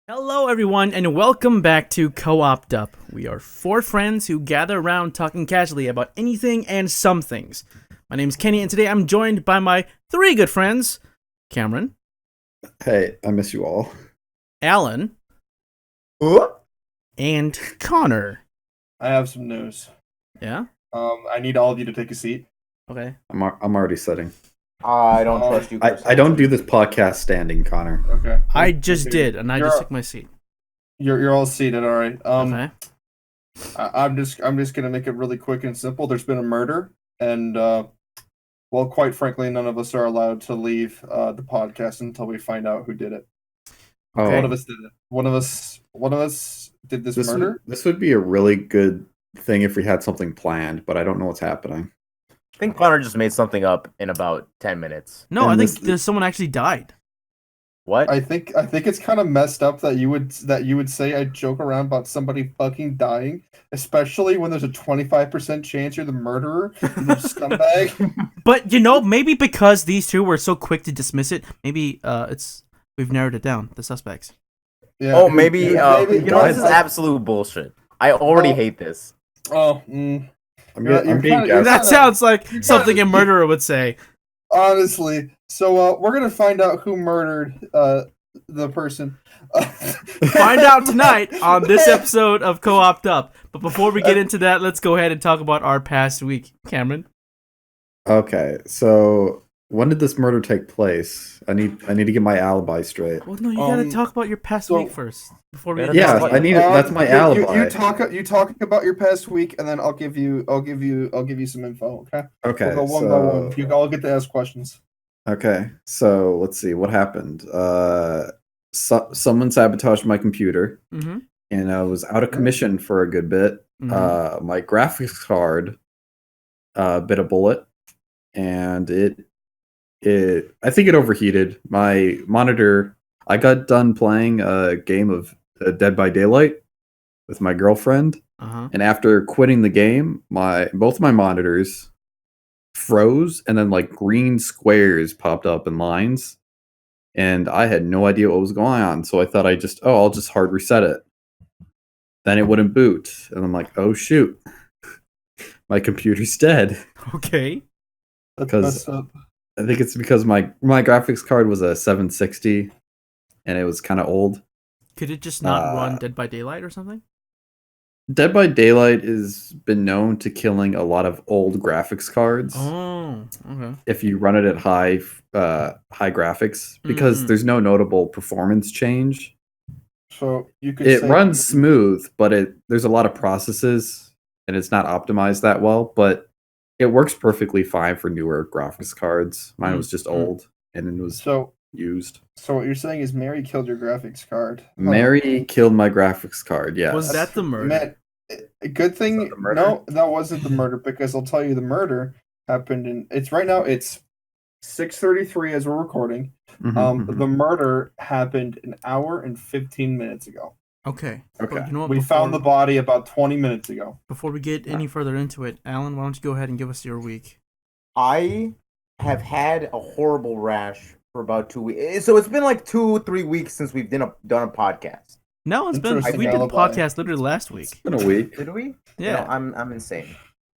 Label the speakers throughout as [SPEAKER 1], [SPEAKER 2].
[SPEAKER 1] Hello, everyone, and welcome back to CO-OPed Up. We are four friends who gather around talking casually about anything and some things. My name's Kenny, and today I'm joined by my three good friends, Cameron.
[SPEAKER 2] Hey, I miss you all.
[SPEAKER 1] Alan. And Connor.
[SPEAKER 3] I have some news.
[SPEAKER 1] Yeah?
[SPEAKER 3] I need all of you to take a seat.
[SPEAKER 1] Okay.
[SPEAKER 2] I'm already sitting.
[SPEAKER 4] I don't trust you.
[SPEAKER 2] I don't do this podcast standing, Connor.
[SPEAKER 3] Okay.
[SPEAKER 1] I just did, and I just took my seat.
[SPEAKER 3] You're all seated, all right.
[SPEAKER 1] Okay.
[SPEAKER 3] I'm just gonna make it really quick and simple. There's been a murder, and well, quite frankly, none of us are allowed to leave the podcast until we find out who did it.
[SPEAKER 1] Okay.
[SPEAKER 3] One of us did it. One of us did this murder.
[SPEAKER 2] This would be a really good thing if we had something planned, but I don't know what's happening.
[SPEAKER 4] I think Connor just made something up in about 10 minutes.
[SPEAKER 1] No,
[SPEAKER 2] And
[SPEAKER 1] I think someone actually died.
[SPEAKER 4] What?
[SPEAKER 3] I think it's kind of messed up that you would say I joke around about somebody fucking dying, especially when there's a 25% chance you're the murderer, you scumbag.
[SPEAKER 1] But, maybe because these two were so quick to dismiss it, maybe we've narrowed it down, the suspects.
[SPEAKER 3] Yeah.
[SPEAKER 4] Oh, maybe. This is absolute bullshit. I already hate this.
[SPEAKER 2] I'm being gassed.
[SPEAKER 1] That sounds like something a murderer would say.
[SPEAKER 3] Honestly, so we're gonna find out who murdered the person.
[SPEAKER 1] Find out tonight on this episode of Co-OPed Up. But before we get into that, let's go ahead and talk about our past week. Cameron?
[SPEAKER 2] Okay, so when did this murder take place? I need to get my alibi straight.
[SPEAKER 1] Well, no, you gotta talk about your past week first. Before we get
[SPEAKER 2] Yeah, I need it. That's my alibi.
[SPEAKER 3] You talk about your past week, and then I'll give you some info. Okay.
[SPEAKER 2] Okay.
[SPEAKER 3] We'll go one by one. You all get to ask questions.
[SPEAKER 2] Okay, so let's see what happened. Someone sabotaged my computer, and I was out of commission for a good bit. My graphics card bit a bullet, and I think it overheated. My monitor. I got done playing a game of Dead by Daylight with my girlfriend, and after quitting the game, both my monitors froze, and then like green squares popped up in lines, and I had no idea what was going on. So I thought I'll just hard reset it. Then it wouldn't boot, and I'm like, oh shoot, my computer's dead.
[SPEAKER 1] Okay.
[SPEAKER 2] Because I think it's because my graphics card was a 760, and it was kind of old.
[SPEAKER 1] Could it just not run Dead by Daylight or something?
[SPEAKER 2] Dead by Daylight has been known to killing a lot of old graphics cards.
[SPEAKER 1] Oh, okay.
[SPEAKER 2] If you run it at high graphics, because there's no notable performance change.
[SPEAKER 3] So you could.
[SPEAKER 2] It runs smooth, but there's a lot of processes, and it's not optimized that well. But it works perfectly fine for newer graphics cards. Mine was just old, and it was used.
[SPEAKER 3] So what you're saying is Mary killed your graphics card.
[SPEAKER 2] Mary killed my graphics card. Yes.
[SPEAKER 1] Was that the murder?
[SPEAKER 3] Man, good thing. No, that wasn't the murder, because I'll tell you the murder happened it's right now. It's 6:33 as we're recording. The murder happened an hour and 15 minutes ago.
[SPEAKER 1] Okay.
[SPEAKER 2] Okay.
[SPEAKER 1] But you know what,
[SPEAKER 3] We found the body about 20 minutes ago.
[SPEAKER 1] Before we get any further into it, Alan, why don't you go ahead and give us your week?
[SPEAKER 4] I have had a horrible rash for about 2 weeks. So it's been like 2-3 weeks since we've done a podcast.
[SPEAKER 1] No, we did the podcast literally last week.
[SPEAKER 2] It's been a week.
[SPEAKER 4] Did we?
[SPEAKER 1] Yeah.
[SPEAKER 4] I'm insane.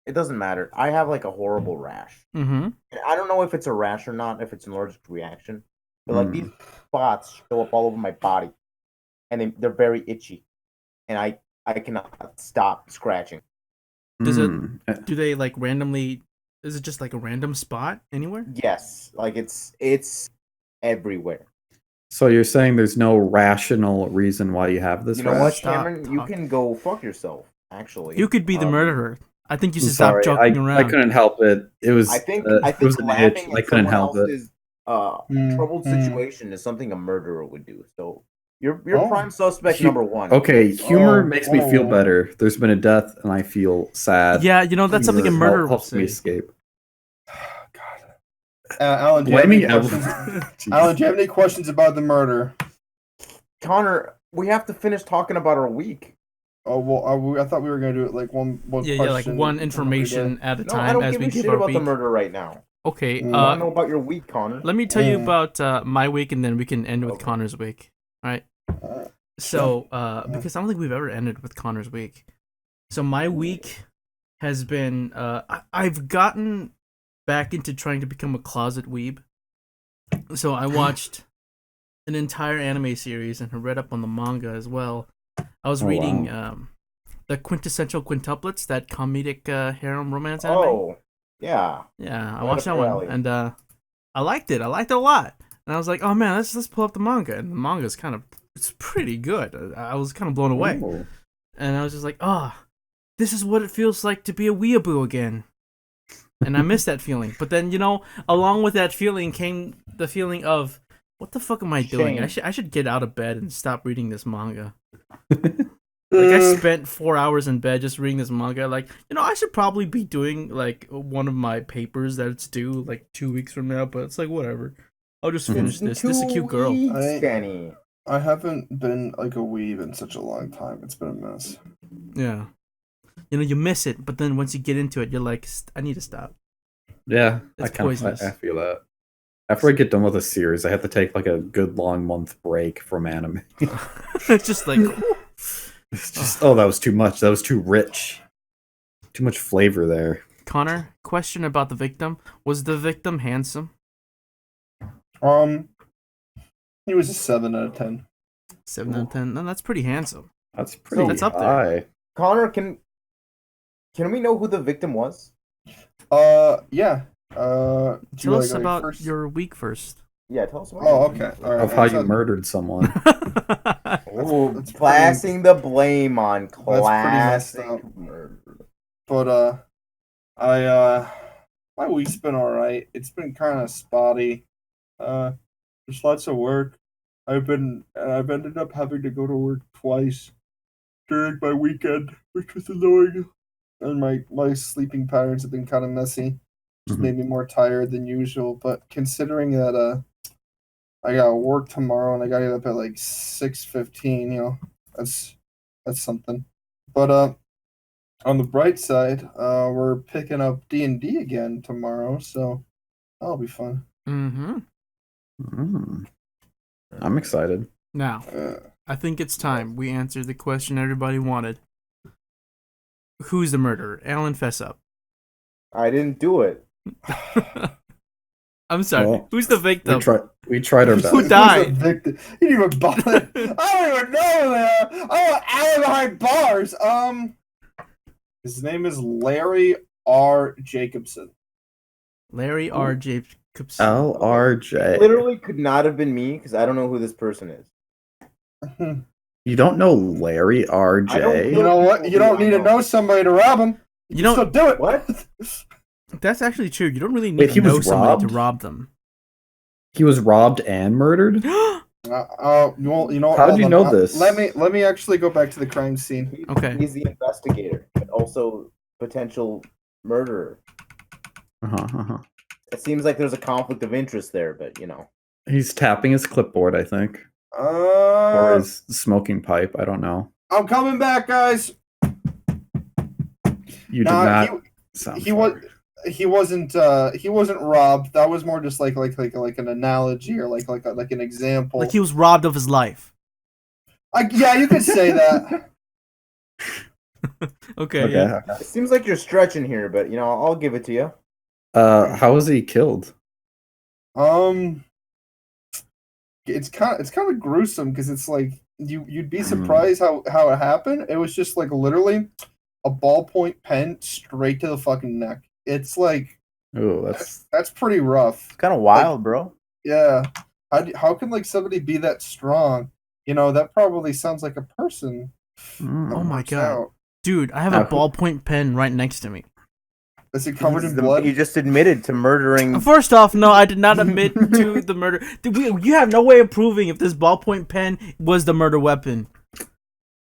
[SPEAKER 4] It doesn't matter. I have like a horrible rash.
[SPEAKER 1] Mm-hmm.
[SPEAKER 4] And I don't know if it's a rash or not, if it's an allergic reaction. But like these spots show up all over my body, and they're very itchy, and I cannot stop scratching.
[SPEAKER 1] Do they like randomly? Is it just like a random spot anywhere?
[SPEAKER 4] Yes, like it's everywhere.
[SPEAKER 2] So you're saying there's no rational reason why you have this?
[SPEAKER 4] You know what,
[SPEAKER 2] rash?
[SPEAKER 4] Cameron? You can go fuck yourself. Actually,
[SPEAKER 1] You could be the murderer. I think you should
[SPEAKER 2] I'm sorry,
[SPEAKER 1] stop joking around.
[SPEAKER 2] I couldn't help it. It was.
[SPEAKER 4] I think
[SPEAKER 2] it was an itch.
[SPEAKER 4] laughing
[SPEAKER 2] I
[SPEAKER 4] at
[SPEAKER 2] couldn't
[SPEAKER 4] someone
[SPEAKER 2] help it.
[SPEAKER 4] else's troubled situation is something a murderer would do. So you're prime suspect number one.
[SPEAKER 2] Okay, humor makes me feel better. There's been a death, and I feel sad.
[SPEAKER 1] Yeah, that's something a murderer would
[SPEAKER 2] helps
[SPEAKER 1] say.
[SPEAKER 2] me escape.
[SPEAKER 3] Alan, do you have any questions about the murder?
[SPEAKER 4] Connor, we have to finish talking about our week.
[SPEAKER 3] Oh well, I thought we were gonna do it like one question.
[SPEAKER 1] Yeah, like one information at a
[SPEAKER 4] No,
[SPEAKER 1] time
[SPEAKER 4] I don't
[SPEAKER 1] as
[SPEAKER 4] give
[SPEAKER 1] we
[SPEAKER 4] a
[SPEAKER 1] give
[SPEAKER 4] shit
[SPEAKER 1] our
[SPEAKER 4] about
[SPEAKER 1] week.
[SPEAKER 4] the murder right now.
[SPEAKER 1] Okay.
[SPEAKER 4] I want to know about your week, Connor.
[SPEAKER 1] Let me tell you about my week, and then we can end with Connor's week. All right. So, because I don't think we've ever ended with Connor's week. So my week has been, I've gotten back into trying to become a closet weeb. So I watched an entire anime series and read up on the manga as well. I was reading the Quintessential Quintuplets, that comedic harem romance anime.
[SPEAKER 4] Oh, yeah.
[SPEAKER 1] Yeah, I watched that one, and I liked it. I liked it a lot. And I was like, oh man, let's pull up the manga. And the manga's it's pretty good. I was kind of blown away.
[SPEAKER 2] Ooh.
[SPEAKER 1] And I was just like, this is what it feels like to be a weeaboo again. And I miss that feeling. But then, along with that feeling came the feeling of, what the fuck am I doing? I should get out of bed and stop reading this manga. I spent 4 hours in bed just reading this manga. I should probably be doing, one of my papers that's due, 2 weeks from now. But it's whatever. I'll just finish this. This is a cute girl.
[SPEAKER 3] I haven't been, a weeb in such a long time. It's been a mess.
[SPEAKER 1] Yeah. You miss it, but then once you get into it, you're like, I need to stop.
[SPEAKER 2] Yeah,
[SPEAKER 1] It's
[SPEAKER 2] I feel that. After I get done with a series, I have to take a good long month break from anime.
[SPEAKER 1] It's just
[SPEAKER 2] it's just that was too much. That was too rich. Too much flavor there.
[SPEAKER 1] Connor, question about the victim. Was the victim handsome?
[SPEAKER 3] He was a 7 out of 10.
[SPEAKER 1] 7 out of 10. No, that's pretty handsome.
[SPEAKER 2] That's pretty
[SPEAKER 1] That's up there.
[SPEAKER 2] high.
[SPEAKER 4] Connor, can we know who the victim was?
[SPEAKER 3] Yeah.
[SPEAKER 1] Tell us about your week first.
[SPEAKER 4] Yeah, tell us about
[SPEAKER 3] okay. All right.
[SPEAKER 2] Of how you murdered someone.
[SPEAKER 3] That's
[SPEAKER 4] placing the blame on classic murder.
[SPEAKER 3] But my week's been alright. It's been kind of spotty. There's lots of work. I've ended up having to go to work twice during my weekend, which was annoying. And my sleeping patterns have been kind of messy. Just made me more tired than usual. But considering that I got work tomorrow and I got to get up at 6:15, that's something. But on the bright side, we're picking up D&D again tomorrow, so that'll be fun.
[SPEAKER 1] Mm-hmm.
[SPEAKER 2] I'm excited.
[SPEAKER 1] Now, I think it's time we answer the question everybody wanted. Who's the murderer? Alan, fess up.
[SPEAKER 4] I didn't do it.
[SPEAKER 1] I'm sorry.
[SPEAKER 2] Well,
[SPEAKER 1] who's the victim?
[SPEAKER 2] We tried our best.
[SPEAKER 1] Who died?
[SPEAKER 3] Who's the victim? You didn't even bother. I don't even know that. I want Alan behind bars. His name is Larry R. Jacobson.
[SPEAKER 1] Larry R. Jacobson.
[SPEAKER 2] LRJ.
[SPEAKER 4] Literally could not have been me because I don't know who this person is.
[SPEAKER 2] You don't know Larry RJ?
[SPEAKER 3] You know what? You don't need to know somebody to rob him. You don't still do it.
[SPEAKER 4] What?
[SPEAKER 1] That's actually true. You don't really need to know somebody to rob them.
[SPEAKER 2] He was robbed and murdered?
[SPEAKER 3] Well, you know.
[SPEAKER 2] How did you know this?
[SPEAKER 3] Let me actually go back to the crime scene.
[SPEAKER 1] Okay.
[SPEAKER 4] He's the investigator, but also potential murderer. It seems like there's a conflict of interest there, but
[SPEAKER 2] He's tapping his clipboard, I think. Or his smoking pipe. I don't know.
[SPEAKER 3] I'm coming back, guys.
[SPEAKER 2] You did not sound
[SPEAKER 3] he wasn't robbed. That was more just like an analogy or like an example.
[SPEAKER 1] Like he was robbed of his life.
[SPEAKER 3] Yeah, you could say that.
[SPEAKER 1] Okay. Yeah.
[SPEAKER 4] It seems like you're stretching here, but I'll give it to you.
[SPEAKER 2] How was he killed?
[SPEAKER 3] It's kind of gruesome because it's like you'd be surprised how it happened. It was just literally a ballpoint pen straight to the fucking neck. It's that's pretty rough.
[SPEAKER 4] Kind of wild, bro.
[SPEAKER 3] Yeah. How can somebody be that strong? That probably sounds like a person.
[SPEAKER 1] Oh my god, dude! I have a ballpoint pen right next to me.
[SPEAKER 3] Is it covered in blood?
[SPEAKER 4] He just admitted to murdering.
[SPEAKER 1] First off, no, I did not admit to the murder. You have no way of proving if this ballpoint pen was the murder weapon.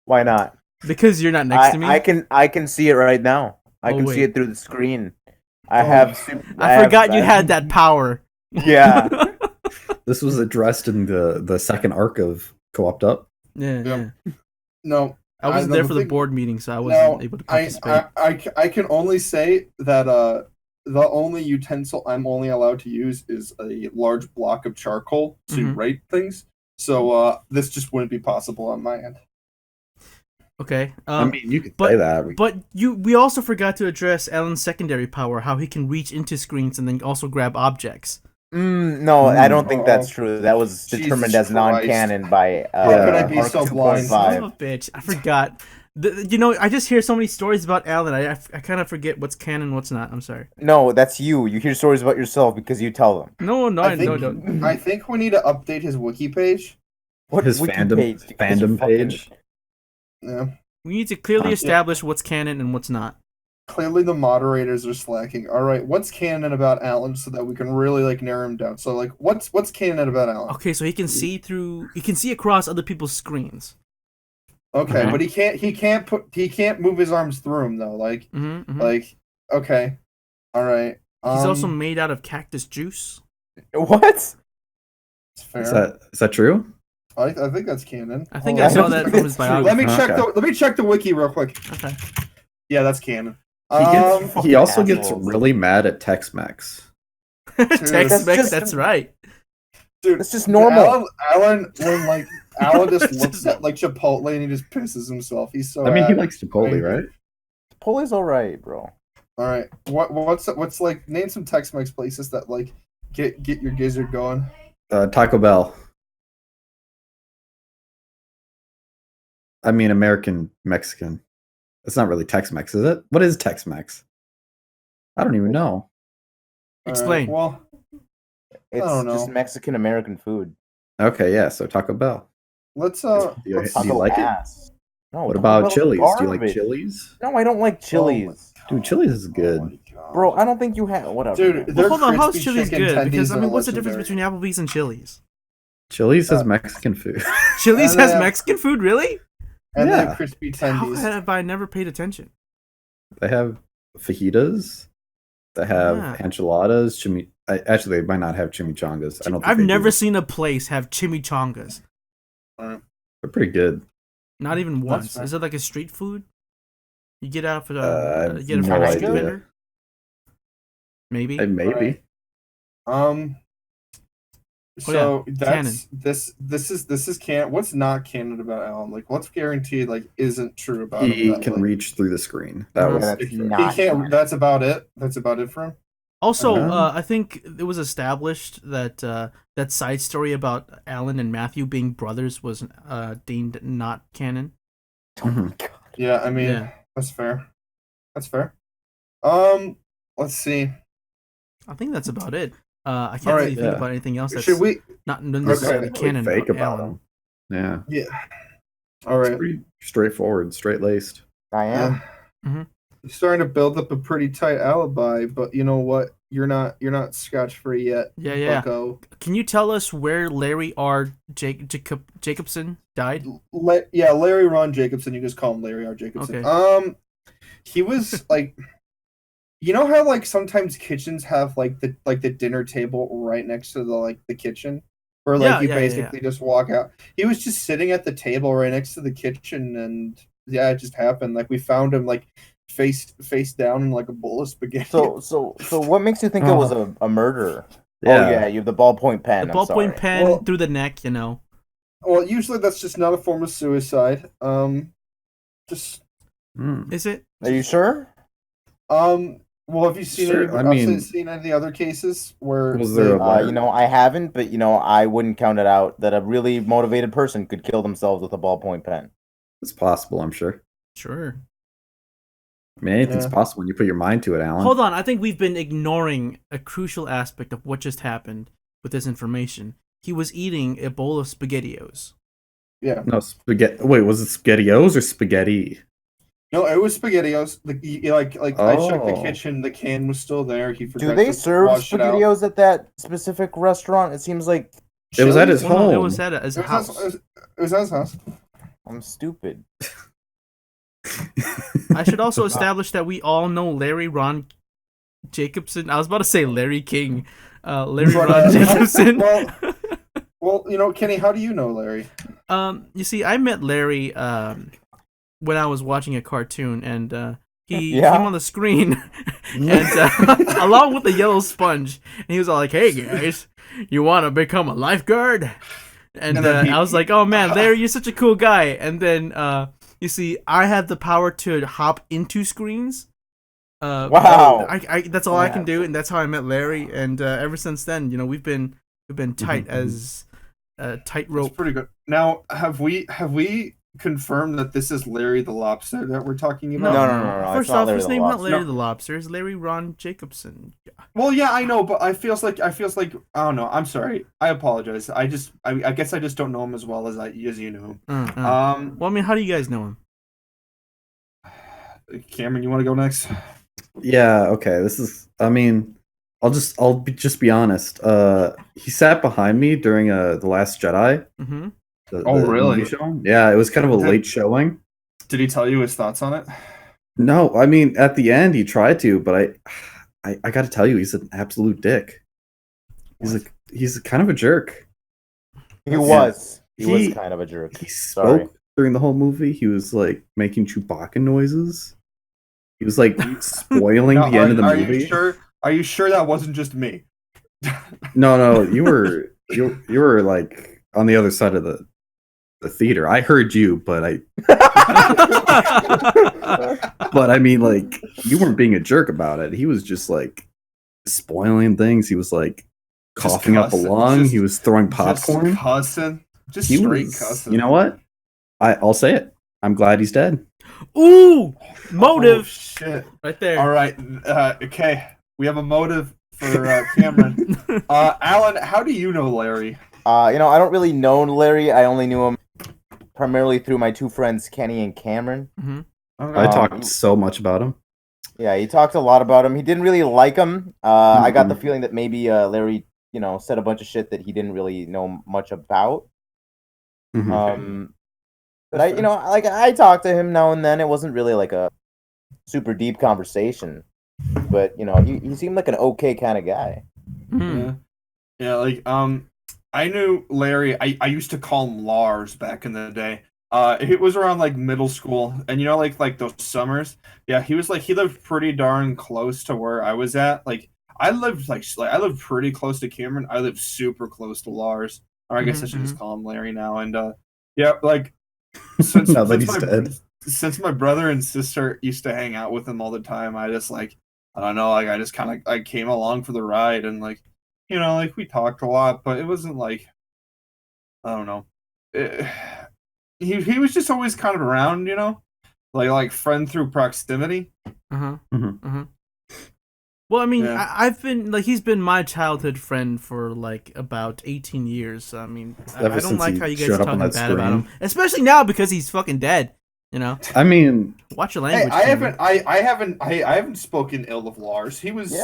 [SPEAKER 4] Why not?
[SPEAKER 1] Because you're not next to me.
[SPEAKER 4] I can see it right now. I can see it through the screen. I
[SPEAKER 1] forgot you had that power.
[SPEAKER 4] Yeah.
[SPEAKER 2] This was addressed in the second arc of Co-OPed Up.
[SPEAKER 1] Yeah.
[SPEAKER 3] No.
[SPEAKER 1] I wasn't there for the board meeting, so I wasn't able to participate.
[SPEAKER 3] I can only say that the only utensil I'm only allowed to use is a large block of charcoal to write things. So this just wouldn't be possible on my end.
[SPEAKER 1] Okay.
[SPEAKER 2] I mean, you could say that.
[SPEAKER 1] But we also forgot to address Alan's secondary power, how he can reach into screens and then also grab objects.
[SPEAKER 4] No, I don't think that's true. That was determined as non-canon by.
[SPEAKER 3] How could I be so blind?
[SPEAKER 1] Son of a bitch! I forgot. I just hear so many stories about Alan. I kind of forget what's canon, what's not. I'm sorry.
[SPEAKER 4] No, that's you. You hear stories about yourself because you tell them.
[SPEAKER 1] No,
[SPEAKER 3] I think we need to update his wiki page.
[SPEAKER 4] What
[SPEAKER 2] his
[SPEAKER 4] wiki
[SPEAKER 2] fandom page?
[SPEAKER 3] Yeah.
[SPEAKER 1] We need to clearly establish what's canon and what's not.
[SPEAKER 3] Clearly, the moderators are slacking. All right, what's canon about Alan so that we can really narrow him down? So what's canon about Alan?
[SPEAKER 1] Okay, so he can see across other people's screens.
[SPEAKER 3] Okay, but he can't move his arms through him though. Okay, all right.
[SPEAKER 1] He's also made out of cactus juice.
[SPEAKER 4] What?
[SPEAKER 3] That's fair.
[SPEAKER 2] Is that true?
[SPEAKER 3] I think that's canon.
[SPEAKER 1] I think I saw that from his biography.
[SPEAKER 3] Let me check the wiki real quick.
[SPEAKER 1] Okay.
[SPEAKER 3] Yeah, that's canon.
[SPEAKER 2] He also gets really mad at Tex-Mex.
[SPEAKER 1] Tex-Mex, that's right.
[SPEAKER 3] Dude,
[SPEAKER 4] it's just normal.
[SPEAKER 3] Alan just looks at Chipotle and he just pisses himself. He's so.
[SPEAKER 2] I mean, he likes Chipotle, right?
[SPEAKER 4] Chipotle's alright, bro.
[SPEAKER 3] All right. What's name some Tex-Mex places that get your gizzard going.
[SPEAKER 2] Taco Bell. I mean, American Mexican. It's not really Tex-Mex, is it? What is Tex-Mex? I don't even know.
[SPEAKER 1] Explain.
[SPEAKER 3] Well,
[SPEAKER 4] it's just Mexican American food.
[SPEAKER 2] Okay, yeah. So Taco Bell.
[SPEAKER 3] Let's
[SPEAKER 2] Do you like
[SPEAKER 4] ass.
[SPEAKER 2] it?
[SPEAKER 4] No.
[SPEAKER 2] What about Chili's? Do you like Chili's?
[SPEAKER 4] No, I don't like Chili's.
[SPEAKER 2] Dude, Chili's is good.
[SPEAKER 4] Bro, I don't think you have whatever.
[SPEAKER 3] Dude,
[SPEAKER 1] hold on. How's Chili's good? Because what's the difference between Applebee's and Chili's?
[SPEAKER 2] Chili's has Mexican food.
[SPEAKER 1] Chili's has Mexican food, really?
[SPEAKER 3] And they have crispy tendies.
[SPEAKER 1] How have I never paid attention?
[SPEAKER 2] They have fajitas. They have enchiladas. Actually, they might not have chimichangas.
[SPEAKER 1] I've never seen a place have chimichangas.
[SPEAKER 2] They're pretty good.
[SPEAKER 1] Not even once. Is it like a street food? You get out for
[SPEAKER 2] a
[SPEAKER 1] street vendor? Maybe.
[SPEAKER 2] Maybe.
[SPEAKER 3] So that's this is canon. What's not canon about Alan? What's guaranteed isn't true about him?
[SPEAKER 2] He can reach through the screen.
[SPEAKER 3] He can't. That's about it. That's about it for him.
[SPEAKER 1] Also, I think it was established that that side story about Alan and Matthew being brothers was deemed not canon.
[SPEAKER 3] Yeah, I mean that's fair. That's fair. Let's see.
[SPEAKER 1] I think that's about it. I can't really think about anything else that's not necessarily canon
[SPEAKER 2] fake
[SPEAKER 1] about Alan.
[SPEAKER 2] Him. Yeah.
[SPEAKER 3] Yeah. All right.
[SPEAKER 2] It's pretty straightforward, straight-laced.
[SPEAKER 4] I am.
[SPEAKER 3] You're starting to build up a pretty tight alibi, but you know what? You're not scotch-free yet.
[SPEAKER 1] Yeah.
[SPEAKER 3] Bucko.
[SPEAKER 1] Can you tell us where Larry R. Jacobson died?
[SPEAKER 3] Larry Ron Jacobson. You just call him Larry R. Jacobson.
[SPEAKER 1] Okay.
[SPEAKER 3] He was you know how sometimes kitchens have the dinner table right next to the kitchen, where you basically just walk out. He was just sitting at the table right next to the kitchen, and it just happened. We found him face down in a bowl of spaghetti.
[SPEAKER 4] So what makes you think it was a murder?
[SPEAKER 2] Yeah.
[SPEAKER 4] Oh yeah, you have the ballpoint pen.
[SPEAKER 1] The ballpoint pen through the neck,
[SPEAKER 3] Well, usually that's just not a form of suicide. Is
[SPEAKER 1] it?
[SPEAKER 4] Are you sure?
[SPEAKER 3] Well, have you seen any of the other cases where
[SPEAKER 2] was there
[SPEAKER 4] I haven't, but I wouldn't count it out that a really motivated person could kill themselves with a ballpoint pen.
[SPEAKER 2] It's possible, I'm sure.
[SPEAKER 1] Sure.
[SPEAKER 2] I mean, anything's possible when you put your mind to it, Alan.
[SPEAKER 1] Hold on, I think we've been ignoring a crucial aspect of what just happened with this information. He was eating a bowl of SpaghettiOs.
[SPEAKER 3] Yeah.
[SPEAKER 2] No, spaghetti. Wait, was it SpaghettiOs or spaghetti?
[SPEAKER 3] No, it was SpaghettiOs. I checked the kitchen. The can was still there. He forgot.
[SPEAKER 4] Do they serve SpaghettiOs at that specific restaurant? It seems like
[SPEAKER 2] it was at his home.
[SPEAKER 1] It was at his house.
[SPEAKER 3] It was at his house.
[SPEAKER 4] I'm stupid.
[SPEAKER 1] I should also establish that we all know Larry Ron Jacobson. I was about to say Larry King. Larry Ron Jacobson.
[SPEAKER 3] Well, Kenny, how do you know Larry?
[SPEAKER 1] You see, I met Larry when I was watching a cartoon, and he came on the screen, and along with the yellow sponge, and he was all like, "Hey guys, you want to become a lifeguard?" And I was like, oh man, Larry, you're such a cool guy. And then you see, I had the power to hop into screens.
[SPEAKER 4] Wow.
[SPEAKER 1] I that's all I can do, and that's how I met Larry. And ever since then, we've been tight as tightrope.
[SPEAKER 3] That's pretty good. Now, have we confirmed that this is Larry the Lobster that we're talking about?
[SPEAKER 4] No.
[SPEAKER 1] First off, his name's not Larry the Lobster. It's Larry Ron Jacobson.
[SPEAKER 3] Well, yeah, I know, but I feels like I don't know. I'm sorry. I apologize. I guess I just don't know him as well as you knew him.
[SPEAKER 1] Well, I mean, how do you guys know him?
[SPEAKER 3] Cameron, you want to go next?
[SPEAKER 2] Yeah. Okay. I'll just be honest. He sat behind me during The Last Jedi.
[SPEAKER 1] Mm-hmm.
[SPEAKER 3] Oh, really?
[SPEAKER 2] Yeah, it was kind of a late showing.
[SPEAKER 3] Did he tell you his thoughts on it?
[SPEAKER 2] No, I mean at the end he tried to, but I got to tell you, he's an absolute dick. He's kind of a jerk.
[SPEAKER 4] He was kind of a jerk.
[SPEAKER 2] He spoke during the whole movie. He was like making Chewbacca noises. He was like spoiling the end of the movie.
[SPEAKER 3] Are you sure that wasn't just me?
[SPEAKER 2] No, you were like on the other side of the theater. I heard you, but but I mean, like, you weren't being a jerk about it. He was just like spoiling things. He was like coughing up a lung. He was throwing popcorn.
[SPEAKER 3] Just straight cussing.
[SPEAKER 2] You know what? I'll say it. I'm glad he's dead.
[SPEAKER 1] Ooh, motive.
[SPEAKER 3] Oh, shit.
[SPEAKER 1] Right there.
[SPEAKER 3] All right. Okay. We have a motive for Cameron. Alan, how do you know Larry?
[SPEAKER 4] I don't really know Larry. I only knew him primarily through my two friends, Kenny and Cameron.
[SPEAKER 1] Mm-hmm.
[SPEAKER 2] I talked so much about him.
[SPEAKER 4] Yeah, he talked a lot about him. He didn't really like him. I got the feeling that maybe Larry, said a bunch of shit that he didn't really know much about.
[SPEAKER 2] Mm-hmm.
[SPEAKER 4] But I talked to him now and then. It wasn't really like a super deep conversation, but he seemed like an okay kind of guy.
[SPEAKER 1] Mm-hmm.
[SPEAKER 3] Yeah. I knew Larry. I used to call him Lars back in the day. It was around like middle school, and like those summers. Yeah, he lived pretty darn close to where I was at. Like I lived pretty close to Cameron. I lived super close to Lars. Or I guess I should just call him Larry now. And yeah, like since my brother and sister used to hang out with him all the time, I just I don't know, I just kind of came along for the ride, and we talked a lot, but it wasn't like, I don't know. He was just always kind of around, like friend through proximity.
[SPEAKER 1] Uh-huh. Mm-hmm. Uh-huh. Well, I mean, yeah. I've been he's been my childhood friend for about 18 years. I mean, I don't like how you guys are talking bad about him, especially now because he's fucking dead.
[SPEAKER 2] I mean,
[SPEAKER 1] watch your language.
[SPEAKER 3] Hey, I haven't spoken ill of Lars. He was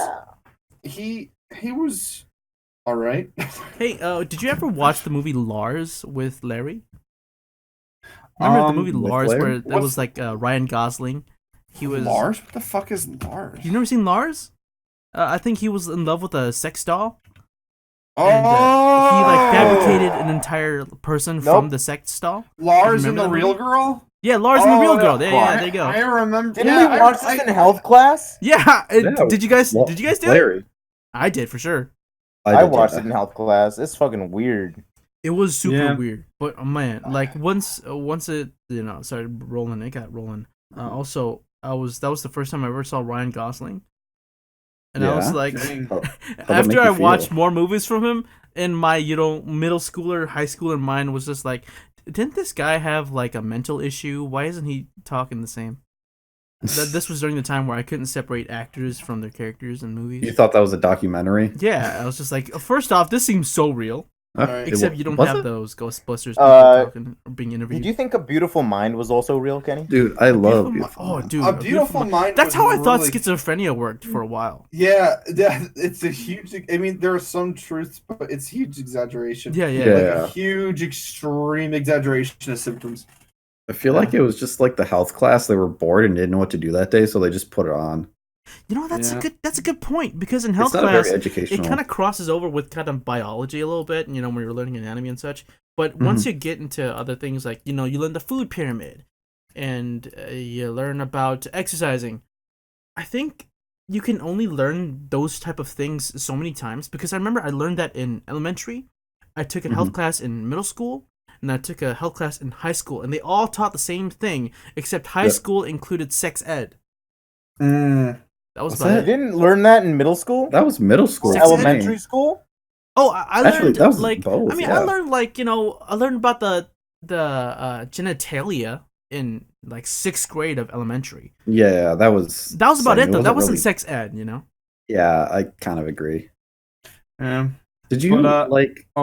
[SPEAKER 3] he was all right.
[SPEAKER 1] Hey, did you ever watch the movie Lars with Larry? Remember the movie Lars where there was Ryan Gosling? He was
[SPEAKER 3] Lars. What the fuck is Lars?
[SPEAKER 1] You've never seen Lars? I think he was in love with a sex doll.
[SPEAKER 3] Oh!
[SPEAKER 1] And, he fabricated an entire person from the sex doll.
[SPEAKER 3] Lars and the real girl?
[SPEAKER 1] Yeah, Lars and the real girl. Yeah, there you go.
[SPEAKER 3] I remember.
[SPEAKER 4] Didn't we watch this in health class?
[SPEAKER 1] Yeah. Did you guys do
[SPEAKER 2] Larry.
[SPEAKER 1] it? I did for sure.
[SPEAKER 4] I watched it in health class. It's fucking weird.
[SPEAKER 1] It was super weird, but man, once it started rolling, it got rolling. Also, that was the first time I ever saw Ryan Gosling. And I was like, after I watched more movies from him, and my middle schooler, high schooler mind was just like, didn't this guy have a mental issue? Why isn't he talking the same? This was during the time where I couldn't separate actors from their characters in movies.
[SPEAKER 2] You thought that was a documentary?
[SPEAKER 1] Yeah, I was just like, first off, this seems so real. Except you don't have those Ghostbusters people talking or being interviewed.
[SPEAKER 4] Did you think A Beautiful Mind was also real, Kenny?
[SPEAKER 2] Dude, I love Beautiful
[SPEAKER 1] Mind. Oh, dude,
[SPEAKER 3] A Beautiful Mind.
[SPEAKER 1] That's how I thought schizophrenia worked for a while.
[SPEAKER 3] Yeah, it's a huge. I mean, there are some truths, but it's huge exaggeration.
[SPEAKER 1] Yeah.
[SPEAKER 3] A huge, extreme exaggeration of symptoms.
[SPEAKER 2] I feel like it was just the health class. They were bored and didn't know what to do that day, so they just put it on.
[SPEAKER 1] That's a good point, because in health class it kind of crosses over with kind of biology a little bit, when you're learning anatomy and such. But once you get into other things you learn the food pyramid, and you learn about exercising. I think you can only learn those type of things so many times, because I remember I learned that in elementary, I took a health class in middle school, and I took a health class in high school, and they all taught the same thing, except high school included sex ed. That was about it.
[SPEAKER 4] You didn't learn that in middle school?
[SPEAKER 2] That was middle school.
[SPEAKER 4] Elementary school?
[SPEAKER 1] Oh, I learned
[SPEAKER 2] Actually, that was
[SPEAKER 1] like
[SPEAKER 2] both,
[SPEAKER 1] I mean,
[SPEAKER 2] yeah.
[SPEAKER 1] I learned like I learned about the genitalia in like 6th grade of elementary.
[SPEAKER 2] Yeah, that was
[SPEAKER 1] about it though. That wasn't
[SPEAKER 2] really...
[SPEAKER 1] sex ed,
[SPEAKER 2] Yeah, I kind of agree. Did you
[SPEAKER 3] But,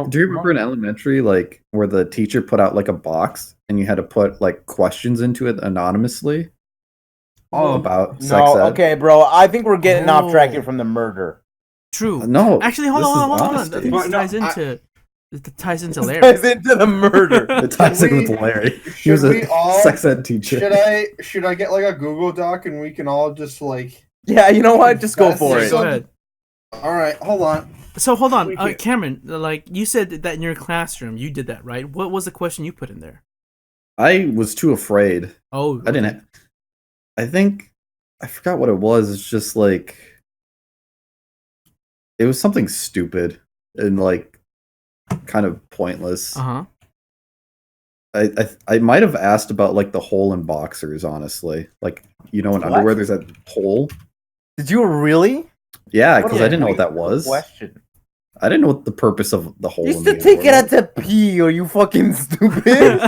[SPEAKER 2] do you remember in elementary like where the teacher put out like a box and you had to put like questions into it anonymously? About sex ed?
[SPEAKER 4] Okay, bro. I think we're getting off track here from the murder.
[SPEAKER 1] True.
[SPEAKER 2] No.
[SPEAKER 1] Actually, hold on. I think this ties into Larry.
[SPEAKER 4] Ties into the murder.
[SPEAKER 2] It ties in with Larry. He was a sex ed teacher.
[SPEAKER 3] Should I get like a Google Doc and we can all just like?
[SPEAKER 4] Yeah, you know what? Just go for it.
[SPEAKER 1] Go ahead.
[SPEAKER 3] All right, hold on.
[SPEAKER 1] So hold on, Cameron. Like you said that in your classroom, you did that, right? What was the question you put in there?
[SPEAKER 2] I was too afraid.
[SPEAKER 1] Oh,
[SPEAKER 2] I didn't. I think I forgot what it was. It's just like it was something stupid and like kind of pointless.
[SPEAKER 1] Uh-huh.
[SPEAKER 2] I might have asked about like the hole in boxers, honestly. Like, in underwear there's that hole.
[SPEAKER 4] Did you really?
[SPEAKER 2] Yeah, because I didn't know what that was.
[SPEAKER 4] Question.
[SPEAKER 2] I didn't know what the purpose of the hole.
[SPEAKER 4] Used to take it at the pee. Are you fucking stupid?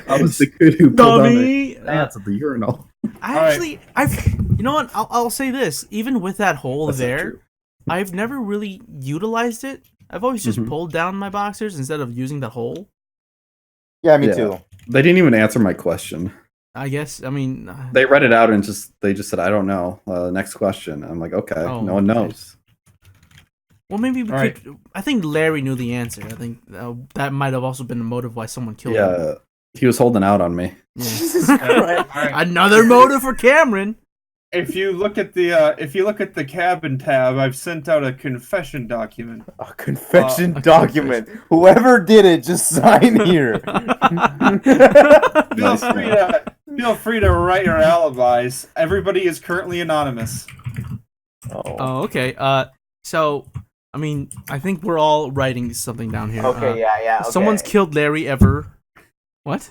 [SPEAKER 2] I was the kid who pulled on
[SPEAKER 1] Dummy.
[SPEAKER 2] the pants at the urinal.
[SPEAKER 1] You know what? I'll say this. Even with that hole there, I've never really utilized it. I've always just pulled down my boxers instead of using the hole.
[SPEAKER 4] Yeah, me too.
[SPEAKER 2] They didn't even answer my question.
[SPEAKER 1] I guess. I mean,
[SPEAKER 2] they read it out and they just said, "I don't know." Next question. I'm like, okay, no one knows.
[SPEAKER 1] Well, maybe we could. I think Larry knew the answer. I think that might have also been the motive why someone killed him.
[SPEAKER 2] Yeah, he was holding out on me.
[SPEAKER 1] Yeah. Jesus Christ. Another motive for Cameron.
[SPEAKER 3] If you look at the cabin tab, I've sent out a confession document.
[SPEAKER 4] A confession document. Whoever did it, just sign here.
[SPEAKER 3] Feel free to write your alibis. Everybody is currently anonymous.
[SPEAKER 1] Oh, okay. So, I mean, I think we're all writing something down here.
[SPEAKER 4] Okay, yeah. Okay.
[SPEAKER 1] Someone's killed Larry ever. What?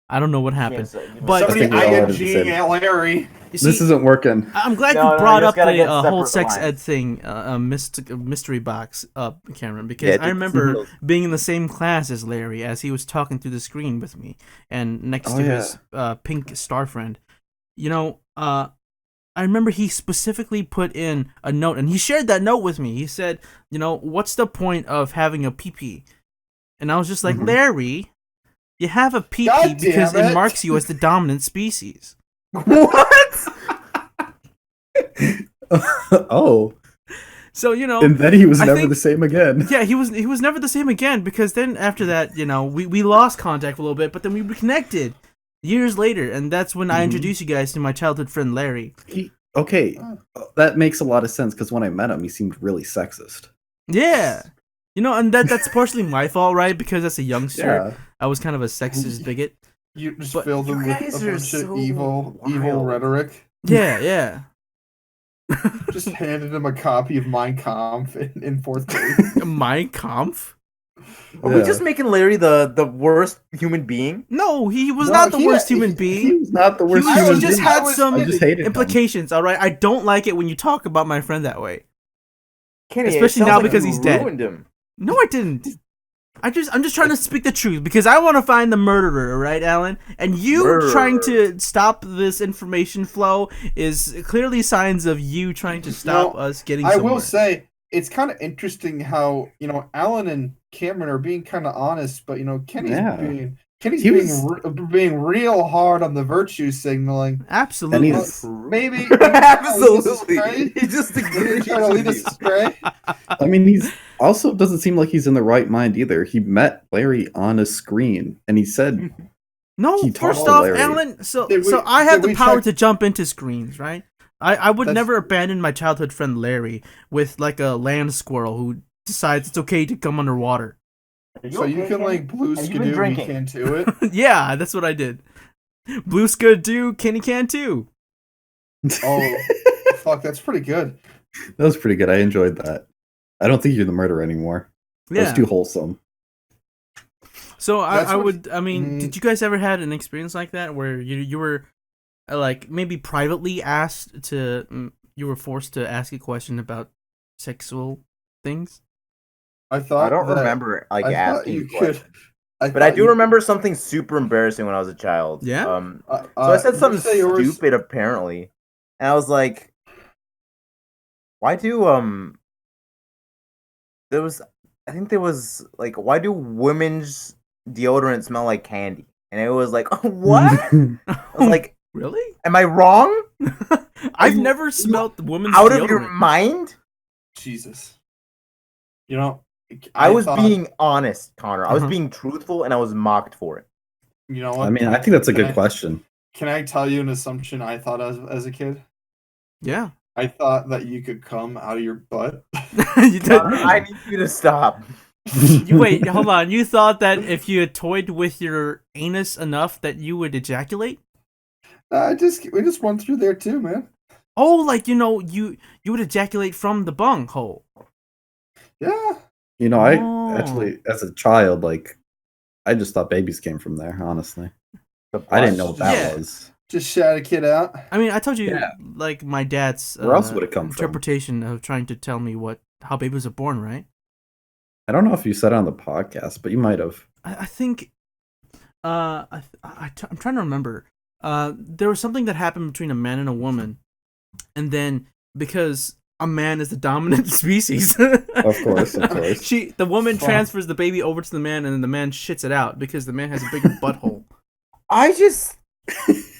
[SPEAKER 1] I don't know what happened. But
[SPEAKER 3] somebody INGing at Larry.
[SPEAKER 2] This isn't working.
[SPEAKER 1] I'm glad you brought up the whole sex ed thing, mystery box up, Cameron, because I remember being in the same class as Larry as he was talking through the screen with me, and next to his pink star friend. I remember he specifically put in a note, and he shared that note with me. He said, what's the point of having a pee-pee? And I was just like, Larry, you have a pee-pee because it marks you as the dominant species.
[SPEAKER 4] What?
[SPEAKER 2] Oh.
[SPEAKER 1] So,
[SPEAKER 2] and then he was never the same again.
[SPEAKER 1] Yeah, he was never the same again, because then after that, we lost contact for a little bit, but then we reconnected years later, and that's when I introduced you guys to my childhood friend Larry.
[SPEAKER 2] That makes a lot of sense, because when I met him, he seemed really sexist.
[SPEAKER 1] Yeah. And that's partially my fault, right? Because as a youngster, I was kind of a sexist bigot.
[SPEAKER 3] You just filled him with a bunch of evil rhetoric.
[SPEAKER 1] Yeah.
[SPEAKER 3] Just handed him a copy of Mein Kampf in 4th grade.
[SPEAKER 1] Mein Kampf?
[SPEAKER 4] Are we just making Larry the worst human being?
[SPEAKER 1] No, he was not the worst human being.
[SPEAKER 2] He was not the worst human being.
[SPEAKER 1] He just had some implications,
[SPEAKER 2] him.
[SPEAKER 1] all right? I don't like it when you talk about my friend that way.
[SPEAKER 4] Kenny,
[SPEAKER 1] especially now because he's dead.
[SPEAKER 4] Him.
[SPEAKER 1] No, I didn't. I'm just trying to speak the truth, because I want to find the murderer, right, Alan? And you trying to stop this information flow is clearly signs of you trying to stop us getting somewhere.
[SPEAKER 3] I will say, it's kind of interesting how, Alan and Cameron are being kind of honest, but, Kenny's being real hard on the virtue signaling.
[SPEAKER 1] Absolutely.
[SPEAKER 3] Maybe
[SPEAKER 4] absolutely. He's just trying
[SPEAKER 3] to lead us astray.
[SPEAKER 2] I mean, he's also doesn't seem like he's in the right mind either. He met Larry on a screen, and he said,
[SPEAKER 1] "No." First off, Alan, so I have the power to jump into screens, right? I would never abandon my childhood friend Larry with like a land squirrel who decides it's okay to come underwater.
[SPEAKER 3] So you can like blue skidoo, you can do it.
[SPEAKER 1] Yeah, that's what I did. Blue skidoo, Kenny can too.
[SPEAKER 3] Oh, fuck, that's pretty good.
[SPEAKER 2] That was pretty good. I enjoyed that. I don't think you're the murderer anymore. It was too wholesome.
[SPEAKER 1] So did you guys ever had an experience like that where you were like maybe privately asked to, you were forced to ask a question about sexual things?
[SPEAKER 4] I don't remember asking
[SPEAKER 3] you could.
[SPEAKER 4] But I do remember something super embarrassing when I was a child.
[SPEAKER 1] Yeah.
[SPEAKER 4] So I said something stupid apparently, and I was like, "Why do why do women's deodorant smell like candy?" And it was like, "What?" I was like,
[SPEAKER 1] "Really?
[SPEAKER 4] Am I wrong?
[SPEAKER 1] I've never smelled the women's
[SPEAKER 4] out
[SPEAKER 1] deodorant.
[SPEAKER 4] Of your mind."
[SPEAKER 3] Jesus. You know,
[SPEAKER 4] I was being honest, Connor. I was being truthful, and I was mocked for it.
[SPEAKER 3] You know what?
[SPEAKER 2] I mean, I think that's a good question.
[SPEAKER 3] Can I tell you an assumption I thought as a kid?
[SPEAKER 1] Yeah.
[SPEAKER 3] I thought that you could come out of your butt.
[SPEAKER 1] You did.
[SPEAKER 4] I need you to stop.
[SPEAKER 1] Wait, hold on. You thought that if you toyed with your anus enough that you would ejaculate?
[SPEAKER 3] We just went through there too, man.
[SPEAKER 1] Oh, like you would ejaculate from the bung hole.
[SPEAKER 3] Yeah.
[SPEAKER 2] You know, I actually, as a child, like, I just thought babies came from there, honestly. I didn't know what that was.
[SPEAKER 3] Just shout a kid out.
[SPEAKER 1] I mean, I told you, like, my dad's
[SPEAKER 2] where else would it come
[SPEAKER 1] interpretation of trying to tell me how babies are born, right?
[SPEAKER 2] I don't know if you said it on the podcast, but you might have.
[SPEAKER 1] I think, I'm trying to remember. There was something that happened between a man and a woman, and then because a man is the dominant species.
[SPEAKER 2] Of course.
[SPEAKER 1] The woman transfers the baby over to the man, and then the man shits it out because the man has a bigger butthole.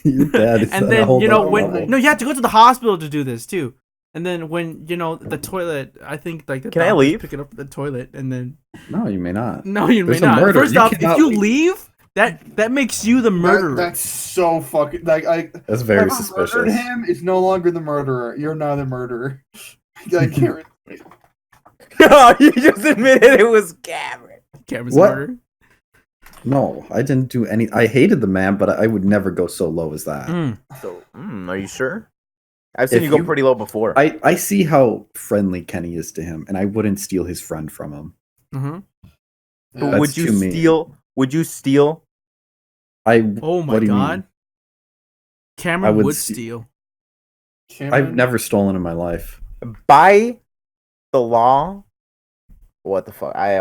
[SPEAKER 2] Your dad is
[SPEAKER 1] and then you have to go to the hospital to do this too. And then when the toilet, I think like
[SPEAKER 4] can I leave?
[SPEAKER 1] Picking up the toilet, and then
[SPEAKER 2] no, you may not.
[SPEAKER 1] No, you may not.
[SPEAKER 2] Murder.
[SPEAKER 1] First off, if you leave, that makes you the murderer.
[SPEAKER 3] That's so fucking
[SPEAKER 2] that's very suspicious.
[SPEAKER 3] Murdered him is no longer the murderer. You're now the murderer. I can't.
[SPEAKER 4] You just admitted it was Cameron.
[SPEAKER 1] Cameron's murderer.
[SPEAKER 2] No, I didn't do any. I hated the man, but I would never go so low as that.
[SPEAKER 4] So, are you sure? I've seen you go pretty low before.
[SPEAKER 2] I see how friendly Kenny is to him, and I wouldn't steal his friend from him.
[SPEAKER 4] But would you steal? Would you steal?
[SPEAKER 1] Oh my god! Cameron would steal.
[SPEAKER 2] I've never stolen in my life.
[SPEAKER 4] By the law. What the fuck? I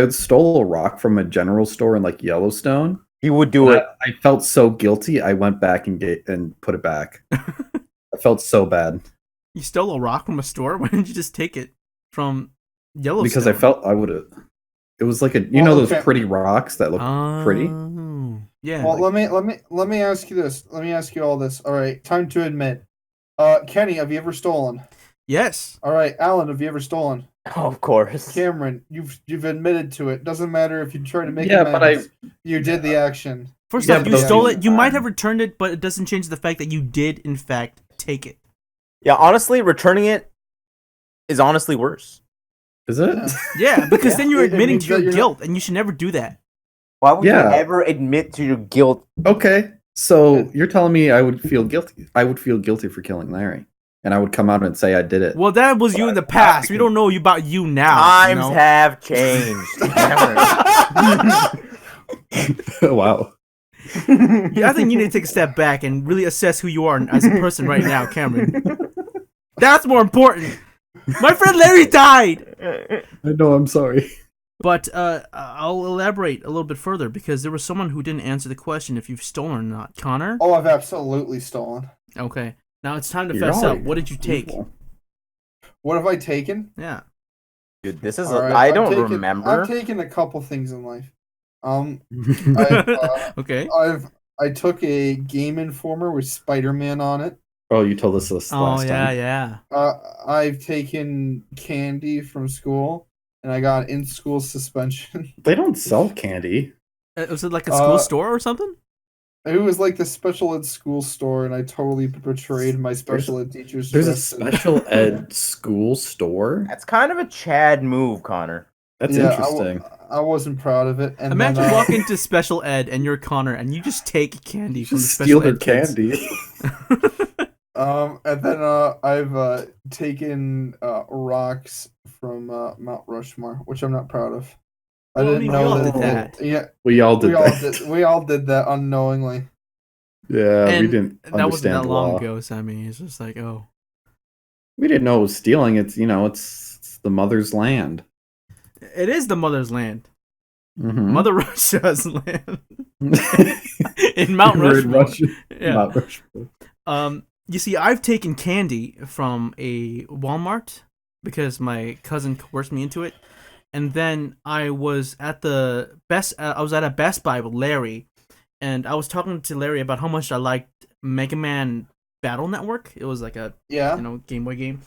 [SPEAKER 2] stole a rock from a general store in like Yellowstone.
[SPEAKER 4] He would do it.
[SPEAKER 2] I felt so guilty. I went back and put it back. I felt so bad.
[SPEAKER 1] You stole a rock from a store? Why didn't you just take it from Yellowstone?
[SPEAKER 2] Because I felt I would have. It was like those pretty rocks that look pretty.
[SPEAKER 1] Yeah.
[SPEAKER 3] Well, let me ask you this. Let me ask you all this. All right, time to admit. Kenny, have you ever stolen?
[SPEAKER 1] Yes.
[SPEAKER 3] All right, Alan, have you ever stolen?
[SPEAKER 4] Oh, of course.
[SPEAKER 3] Cameron, you've admitted to it. Doesn't matter if you try to make amends. You did the action.
[SPEAKER 1] First off, you stole it. You might have returned it, but it doesn't change the fact that you did, in fact, take it.
[SPEAKER 4] Yeah, honestly, returning it is honestly worse.
[SPEAKER 2] Is it?
[SPEAKER 1] Yeah, because then you're admitting to your guilt, and you should never do that.
[SPEAKER 4] Why would you ever admit to your guilt?
[SPEAKER 2] Okay, so you're telling me I would feel guilty. I would feel guilty for killing Larry. And I would come out and say I did it.
[SPEAKER 1] Well, that was you in the past. We don't know about you now.
[SPEAKER 4] Times have changed.
[SPEAKER 2] Wow.
[SPEAKER 1] Yeah, I think you need to take a step back and really assess who you are as a person right now, Cameron. That's more important. My friend Larry died.
[SPEAKER 2] I know, I'm sorry.
[SPEAKER 1] But I'll elaborate a little bit further because there was someone who didn't answer the question if you've stolen or not. Connor?
[SPEAKER 3] Oh, I've absolutely stolen.
[SPEAKER 1] Okay. Now it's time to fess up. What did you take?
[SPEAKER 3] What have I taken?
[SPEAKER 1] Yeah.
[SPEAKER 4] Dude, this is I don't remember.
[SPEAKER 3] I've taken a couple things in life.
[SPEAKER 1] Okay.
[SPEAKER 3] I took a Game Informer with Spider-Man on it.
[SPEAKER 2] Oh, you told us this last time.
[SPEAKER 1] Yeah.
[SPEAKER 3] I've taken candy from school, and I got in-school suspension.
[SPEAKER 2] They don't sell candy.
[SPEAKER 1] Was it like a school store or something?
[SPEAKER 3] It was like the special ed school store, and I totally betrayed my special ed teachers.
[SPEAKER 2] There's a special ed school store?
[SPEAKER 4] That's kind of a Chad move, Connor.
[SPEAKER 2] That's interesting.
[SPEAKER 3] I wasn't proud of it. And
[SPEAKER 1] imagine walking into special ed and you're Connor, and you just take candy from the
[SPEAKER 2] steal
[SPEAKER 1] special
[SPEAKER 2] their
[SPEAKER 1] ed kids.
[SPEAKER 2] candy.
[SPEAKER 3] And then I've taken rocks from Mount Rushmore, which I'm not proud of.
[SPEAKER 1] I didn't know that.
[SPEAKER 3] Yeah,
[SPEAKER 2] we all did that.
[SPEAKER 3] We all did that unknowingly.
[SPEAKER 2] Yeah,
[SPEAKER 1] and
[SPEAKER 2] we didn't understand
[SPEAKER 1] that wasn't that long
[SPEAKER 2] law.
[SPEAKER 1] ago, so I mean, it's just like, oh.
[SPEAKER 2] We didn't know it was stealing. It's it's the mother's land.
[SPEAKER 1] It is the mother's land.
[SPEAKER 2] Mm-hmm.
[SPEAKER 1] Mother Russia's land. In Mount Rushmore. Yeah.
[SPEAKER 2] Mount Rushmore.
[SPEAKER 1] You see, I've taken candy from a Walmart because my cousin coerced me into it. And then I was at a Best Buy with Larry, and I was talking to Larry about how much I liked Mega Man Battle Network. It was like a Game Boy game.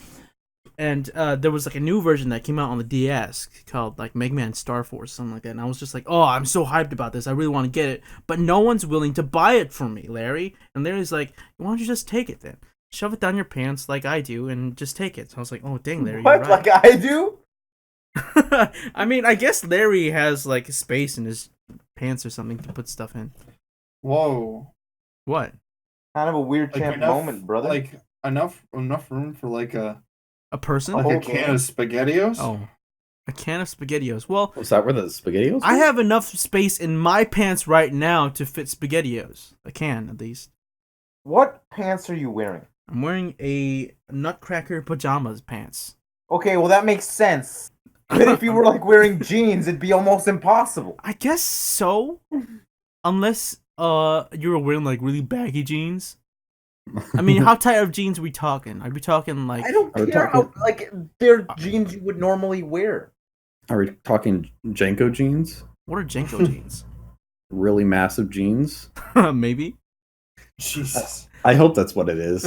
[SPEAKER 1] And there was like a new version that came out on the DS called like Mega Man Star Force, something like that. And I was just like, oh, I'm so hyped about this. I really want to get it. But no one's willing to buy it for me, Larry. And Larry's like, why don't you just take it then? Shove it down your pants like I do and just take it. So I was like, oh, dang, Larry,
[SPEAKER 4] what?
[SPEAKER 1] You're right.
[SPEAKER 4] Like I do?
[SPEAKER 1] I mean, I guess Larry has like space in his pants or something to put stuff in.
[SPEAKER 3] Whoa.
[SPEAKER 1] What?
[SPEAKER 4] Kind of a weird champ moment, brother.
[SPEAKER 3] Like enough room for like a
[SPEAKER 1] person?
[SPEAKER 3] Like a can of SpaghettiOs?
[SPEAKER 1] Oh. A can of SpaghettiOs. Well,
[SPEAKER 2] was that where the SpaghettiOs?
[SPEAKER 1] I have enough space in my pants right now to fit SpaghettiOs. A can, at least.
[SPEAKER 4] What pants are you wearing?
[SPEAKER 1] I'm wearing a Nutcracker pajamas pants.
[SPEAKER 4] Okay, well that makes sense. But if you were like wearing jeans, it'd be almost impossible.
[SPEAKER 1] I guess so. Unless you were wearing like really baggy jeans. I mean, how tight of jeans are we talking? Are we talking like...
[SPEAKER 4] I don't care how, like, they're jeans you would normally wear.
[SPEAKER 2] Are we talking Jenko jeans?
[SPEAKER 1] What are Jenko jeans?
[SPEAKER 2] Really massive jeans?
[SPEAKER 1] Maybe.
[SPEAKER 3] Jesus.
[SPEAKER 2] I hope that's what it is.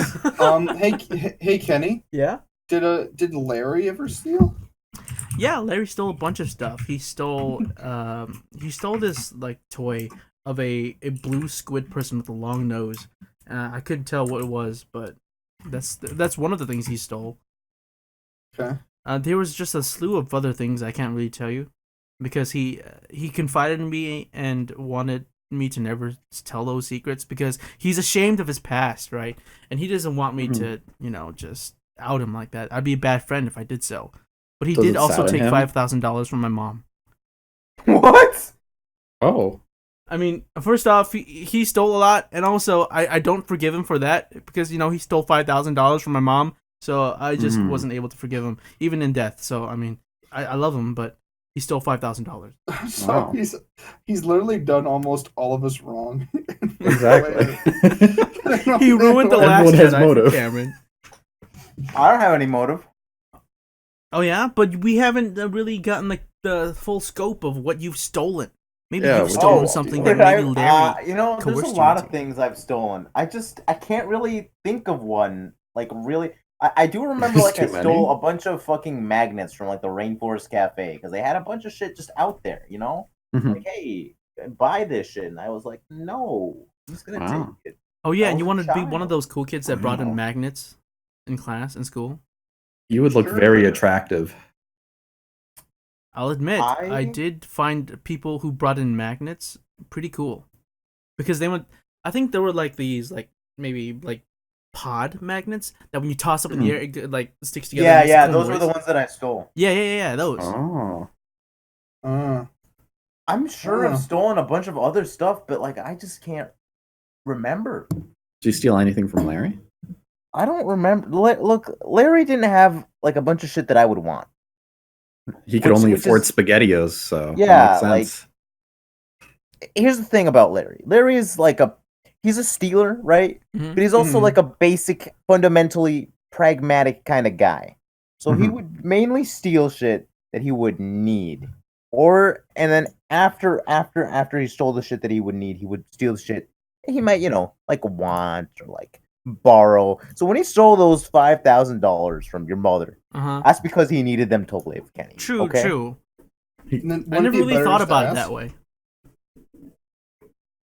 [SPEAKER 3] Hey, Kenny.
[SPEAKER 1] Yeah?
[SPEAKER 3] Did Larry ever steal?
[SPEAKER 1] Yeah, Larry stole a bunch of stuff. He stole this like toy of a blue squid person with a long nose. I couldn't tell what it was, but that's one of the things he stole.
[SPEAKER 3] Okay.
[SPEAKER 1] There was just a slew of other things I can't really tell you, because he confided in me and wanted me to never tell those secrets because he's ashamed of his past, right? And he doesn't want me to, just out him like that. I'd be a bad friend if I did so. But he did also take $5,000 from my mom.
[SPEAKER 4] What?
[SPEAKER 2] Oh.
[SPEAKER 1] I mean, first off, he stole a lot, and also I don't forgive him for that because he stole $5,000 from my mom, so I just wasn't able to forgive him even in death. So I mean, I love him, but he stole $5,000.
[SPEAKER 3] So
[SPEAKER 2] wow.
[SPEAKER 3] he's literally done almost all of us wrong.
[SPEAKER 2] Exactly.
[SPEAKER 1] He ruined the last Jedi, Cameron.
[SPEAKER 4] I don't have any motive.
[SPEAKER 1] Oh yeah, but we haven't really gotten the full scope of what you've stolen. Maybe you've stolen something that maybe Larry
[SPEAKER 4] there's a lot of things I've stolen. I can't really think of one. Like really, I do remember like I stole a bunch of fucking magnets from like the Rainforest Cafe because they had a bunch of shit just out there. Like hey, buy this shit, and I was like, no, I'm just gonna take it.
[SPEAKER 1] Oh yeah, and you wanted to be one of those cool kids that brought in magnets in school.
[SPEAKER 2] You would look very attractive.
[SPEAKER 1] I'll admit, I did find people who brought in magnets pretty cool. Because they would, I think there were like these, like, maybe like pod magnets that when you toss up in the air, it like sticks together.
[SPEAKER 4] Yeah, those were the ones that I stole.
[SPEAKER 1] Yeah, those.
[SPEAKER 2] Oh.
[SPEAKER 4] I'm sure I've stolen a bunch of other stuff, but like, I just can't remember.
[SPEAKER 2] Did you steal anything from Larry?
[SPEAKER 4] I don't remember. Look, Larry didn't have like a bunch of shit that I would want.
[SPEAKER 2] He could only afford SpaghettiOs, so
[SPEAKER 4] yeah,
[SPEAKER 2] that makes sense.
[SPEAKER 4] Like here's the thing about Larry. Larry is like he's a stealer, right? Mm-hmm. But he's also like a basic, fundamentally pragmatic kind of guy. So he would mainly steal shit that he would need, and then after he stole the shit that he would need, he would steal shit he might like want or like borrow. So when he stole those $5,000 from your mother, that's because he needed them to live, Kenny.
[SPEAKER 1] True.
[SPEAKER 3] I
[SPEAKER 1] never really thought about it that way.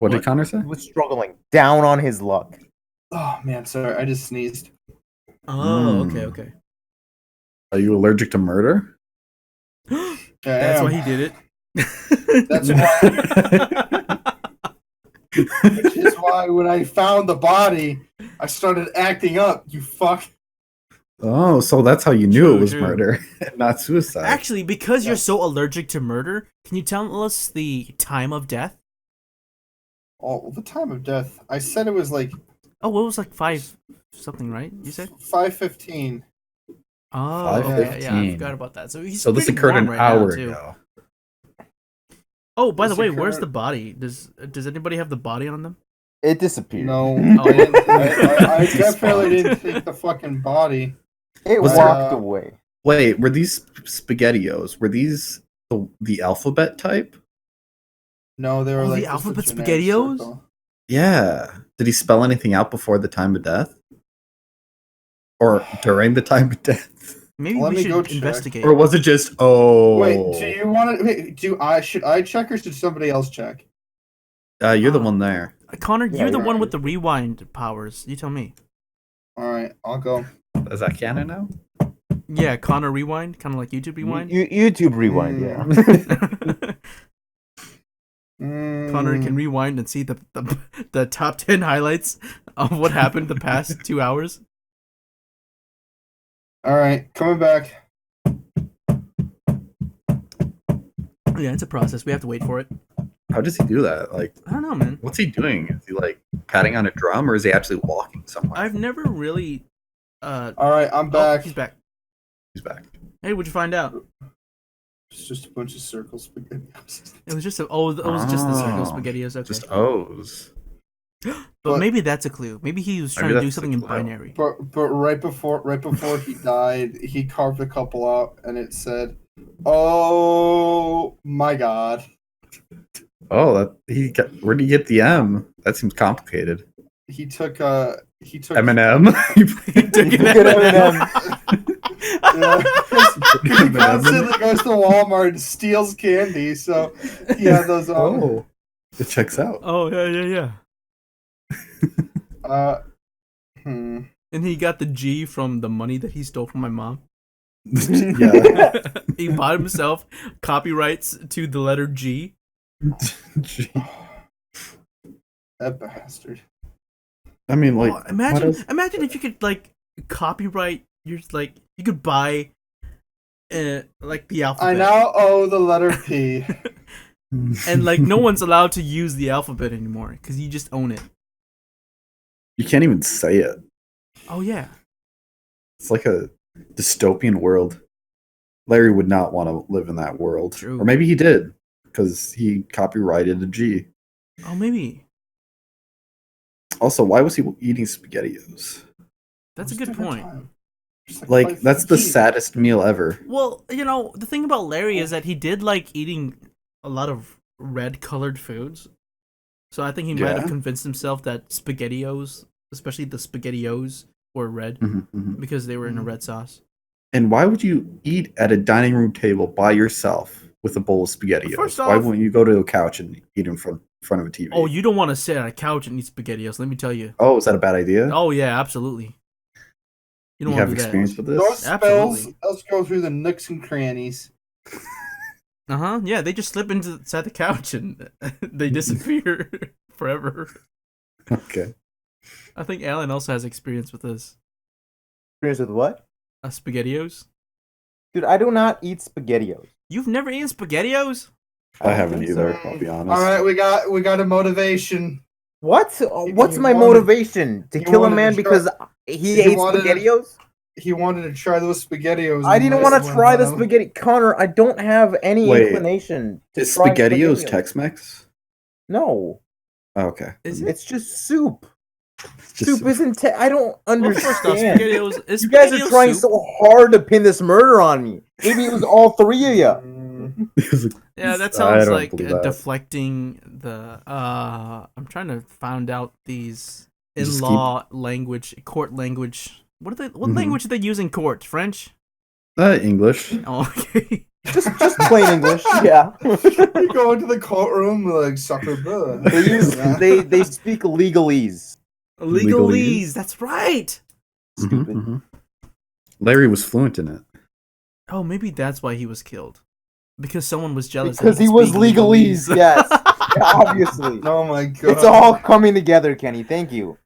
[SPEAKER 2] What did Connor say?
[SPEAKER 4] He was struggling down on his luck.
[SPEAKER 3] Oh man, sorry, I just sneezed.
[SPEAKER 1] Oh, okay.
[SPEAKER 2] Are you allergic to murder?
[SPEAKER 1] That's why he did
[SPEAKER 3] it. That's why. Which is why when I found the body, I started acting up. You fuck.
[SPEAKER 2] Oh, so that's how you knew
[SPEAKER 1] True,
[SPEAKER 2] it was
[SPEAKER 1] true.
[SPEAKER 2] murder, not suicide.
[SPEAKER 1] Actually, because you're so allergic to murder, can you tell us the time of death?
[SPEAKER 3] Oh, the time of death. I said it was like
[SPEAKER 1] Oh, what was like 5 something, right? You said?
[SPEAKER 3] 5:15.
[SPEAKER 1] Oh, okay, yeah, I
[SPEAKER 2] 5:15.
[SPEAKER 1] forgot about that. So he's
[SPEAKER 2] So this
[SPEAKER 1] pretty
[SPEAKER 2] occurred
[SPEAKER 1] warm
[SPEAKER 2] an
[SPEAKER 1] right
[SPEAKER 2] hour
[SPEAKER 1] now, too.
[SPEAKER 2] ago.
[SPEAKER 1] Oh, by the
[SPEAKER 3] This
[SPEAKER 1] way, where's
[SPEAKER 3] occurred-
[SPEAKER 1] the body? Does anybody have the body on them?
[SPEAKER 4] It disappeared.
[SPEAKER 3] No,
[SPEAKER 1] Oh,
[SPEAKER 3] I didn't. I
[SPEAKER 2] He
[SPEAKER 3] definitely
[SPEAKER 2] spawned.
[SPEAKER 3] didn't take the fucking body.
[SPEAKER 4] It
[SPEAKER 2] Was
[SPEAKER 4] walked
[SPEAKER 3] there-
[SPEAKER 4] away.
[SPEAKER 2] Wait, were these SpaghettiOs? Were these the alphabet type?
[SPEAKER 3] No, they were
[SPEAKER 1] Oh, the
[SPEAKER 3] like just a
[SPEAKER 1] alphabet
[SPEAKER 3] generic
[SPEAKER 1] SpaghettiOs?
[SPEAKER 3] circle.
[SPEAKER 2] Yeah. Did he spell anything out before the time of death? Or during the time of death?
[SPEAKER 1] Maybe
[SPEAKER 3] Let
[SPEAKER 1] we
[SPEAKER 3] me go
[SPEAKER 1] should
[SPEAKER 3] check.
[SPEAKER 1] investigate.
[SPEAKER 2] Or was it just oh?
[SPEAKER 3] Wait, do you want to? Wait, should I check or should somebody else check?
[SPEAKER 2] You're the one there.
[SPEAKER 1] Connor,
[SPEAKER 4] Yeah,
[SPEAKER 1] you're the
[SPEAKER 4] you're
[SPEAKER 1] one
[SPEAKER 3] right.
[SPEAKER 1] with the rewind powers. You tell me.
[SPEAKER 3] All right, I'll go.
[SPEAKER 2] Is that canon now?
[SPEAKER 1] Yeah, Connor rewind, kind of like YouTube rewind.
[SPEAKER 4] YouTube rewind, yeah.
[SPEAKER 1] Connor can rewind and see the top 10 highlights of what happened the past 2 hours.
[SPEAKER 3] All right, coming back.
[SPEAKER 1] Yeah, it's a process. We have to wait for it.
[SPEAKER 2] How does he do that? Like,
[SPEAKER 1] I don't know, man.
[SPEAKER 2] what's he doing? Is he like patting on a drum, or is he actually walking somewhere?
[SPEAKER 1] I've never really.
[SPEAKER 3] All right, I'm
[SPEAKER 1] Oh,
[SPEAKER 3] back.
[SPEAKER 1] he's back.
[SPEAKER 2] He's back.
[SPEAKER 1] Hey, what'd you find out?
[SPEAKER 3] It's just a bunch of circles.
[SPEAKER 1] It was just it was just the circle spaghettios. Okay.
[SPEAKER 2] Just O's.
[SPEAKER 1] But maybe that's a clue. Maybe he was
[SPEAKER 2] Maybe
[SPEAKER 1] trying to do
[SPEAKER 2] that's the
[SPEAKER 1] something in
[SPEAKER 2] clue.
[SPEAKER 1] binary.
[SPEAKER 3] But right before he died, he carved a couple out, and it said, "Oh my God."
[SPEAKER 2] Oh, where did he get the M? That seems complicated.
[SPEAKER 3] He took
[SPEAKER 2] Eminem.
[SPEAKER 1] He took an M&M.
[SPEAKER 3] Yeah, 'cause he constantly goes to Walmart and steals candy, so he had those on.
[SPEAKER 2] Oh, it checks out.
[SPEAKER 1] Oh yeah.
[SPEAKER 3] Hmm.
[SPEAKER 1] And he got the G from the money that he stole from my mom.
[SPEAKER 2] Yeah.
[SPEAKER 1] He bought himself copyrights to the letter G.
[SPEAKER 2] Gee.
[SPEAKER 3] That bastard.
[SPEAKER 2] I mean, like,
[SPEAKER 1] Oh,
[SPEAKER 2] what
[SPEAKER 1] imagine
[SPEAKER 2] else?
[SPEAKER 1] if you could like copyright your you could buy like the alphabet.
[SPEAKER 3] I now owe the letter P.
[SPEAKER 1] And like no one's allowed to use the alphabet anymore because you just own it.
[SPEAKER 2] You can't even say it.
[SPEAKER 1] Oh yeah.
[SPEAKER 2] It's like a dystopian world. Larry would not want to live in that world.
[SPEAKER 1] True.
[SPEAKER 2] Or maybe he did, because he copyrighted a G.
[SPEAKER 1] Oh maybe.
[SPEAKER 2] Also, why was he eating SpaghettiOs?
[SPEAKER 1] That's a good point.
[SPEAKER 2] Like, that's the
[SPEAKER 3] 5:15.
[SPEAKER 2] saddest meal ever.
[SPEAKER 1] Well, the thing about Larry is that he did like eating a lot of red colored foods. So I think he might
[SPEAKER 2] Yeah.
[SPEAKER 1] have convinced himself that SpaghettiOs, especially the SpaghettiOs, were red
[SPEAKER 2] Mhm, mhm.
[SPEAKER 1] because they were in a
[SPEAKER 3] Mhm.
[SPEAKER 1] red sauce.
[SPEAKER 2] And why would you eat at a dining room table by yourself with a bowl of SpaghettiOs?
[SPEAKER 1] First
[SPEAKER 2] Why
[SPEAKER 1] off-
[SPEAKER 2] wouldn't you go to a couch and eat in front of a TV?
[SPEAKER 1] Oh, you don't want to sit on a couch and eat SpaghettiOs, let me tell you.
[SPEAKER 2] Oh, is that a bad idea?
[SPEAKER 1] Oh yeah, absolutely. You
[SPEAKER 2] you
[SPEAKER 1] don't
[SPEAKER 2] have
[SPEAKER 1] want to do
[SPEAKER 2] experience with this?
[SPEAKER 3] Those
[SPEAKER 1] Absolutely.
[SPEAKER 3] spells, let's go through the nooks and crannies.
[SPEAKER 1] that. Yeah, they just slip inside the couch and they disappear forever.
[SPEAKER 2] Okay.
[SPEAKER 1] I think Alan also has experience with this.
[SPEAKER 4] Experience with what?
[SPEAKER 1] SpaghettiOs.
[SPEAKER 4] Dude, I do not eat SpaghettiOs.
[SPEAKER 1] You've never eaten SpaghettiOs?
[SPEAKER 2] I haven't
[SPEAKER 4] think
[SPEAKER 2] either,
[SPEAKER 4] so.
[SPEAKER 2] I'll be honest.
[SPEAKER 3] All right, we got a motivation.
[SPEAKER 4] What? What's my motivation? To
[SPEAKER 3] you
[SPEAKER 4] kill a
[SPEAKER 3] wanted
[SPEAKER 4] man
[SPEAKER 3] to try-
[SPEAKER 4] because he
[SPEAKER 3] you
[SPEAKER 4] ate
[SPEAKER 3] wanted to-
[SPEAKER 4] SpaghettiOs?
[SPEAKER 3] He wanted to try those SpaghettiOs.
[SPEAKER 4] I
[SPEAKER 3] and
[SPEAKER 4] didn't
[SPEAKER 3] mice
[SPEAKER 4] want to
[SPEAKER 3] went
[SPEAKER 4] try the
[SPEAKER 3] wild.
[SPEAKER 4] spaghetti. Connor, I don't have any
[SPEAKER 2] Wait,
[SPEAKER 4] inclination to
[SPEAKER 2] Is
[SPEAKER 4] try
[SPEAKER 2] SpaghettiOs Tex-Mex?
[SPEAKER 4] No,
[SPEAKER 2] Oh, okay.
[SPEAKER 1] Is it?
[SPEAKER 4] it's just soup.
[SPEAKER 2] Just-
[SPEAKER 4] Soup isn't. I don't
[SPEAKER 1] Well,
[SPEAKER 4] understand.
[SPEAKER 1] first off, SpaghettiOs is
[SPEAKER 4] You guys are
[SPEAKER 1] SpaghettiOs
[SPEAKER 4] trying
[SPEAKER 1] soup?
[SPEAKER 4] so hard to pin this murder on me. Maybe it was all three of you.
[SPEAKER 1] Yeah, that
[SPEAKER 2] I
[SPEAKER 1] sounds
[SPEAKER 2] don't
[SPEAKER 1] like
[SPEAKER 2] believe that.
[SPEAKER 1] deflecting the. I'm trying to find out these
[SPEAKER 2] You just
[SPEAKER 1] in-law language, court language. What are they? What
[SPEAKER 2] Mhm.
[SPEAKER 1] language do they use in court? French?
[SPEAKER 2] English.
[SPEAKER 1] Oh, okay.
[SPEAKER 4] Just plain English. Yeah.
[SPEAKER 3] You go into the courtroom like sucker bleu.
[SPEAKER 4] They use they speak legalese.
[SPEAKER 1] Legalese. That's right.
[SPEAKER 4] Stupid.
[SPEAKER 2] Mhm, mhm. Larry was fluent in it.
[SPEAKER 1] Oh, maybe that's why he was killed. Because someone was jealous. that
[SPEAKER 4] Because he
[SPEAKER 1] could
[SPEAKER 4] was
[SPEAKER 1] speak
[SPEAKER 4] legalese. Yes. Obviously.
[SPEAKER 3] Oh my god.
[SPEAKER 4] It's all coming together, Kenny. Thank you.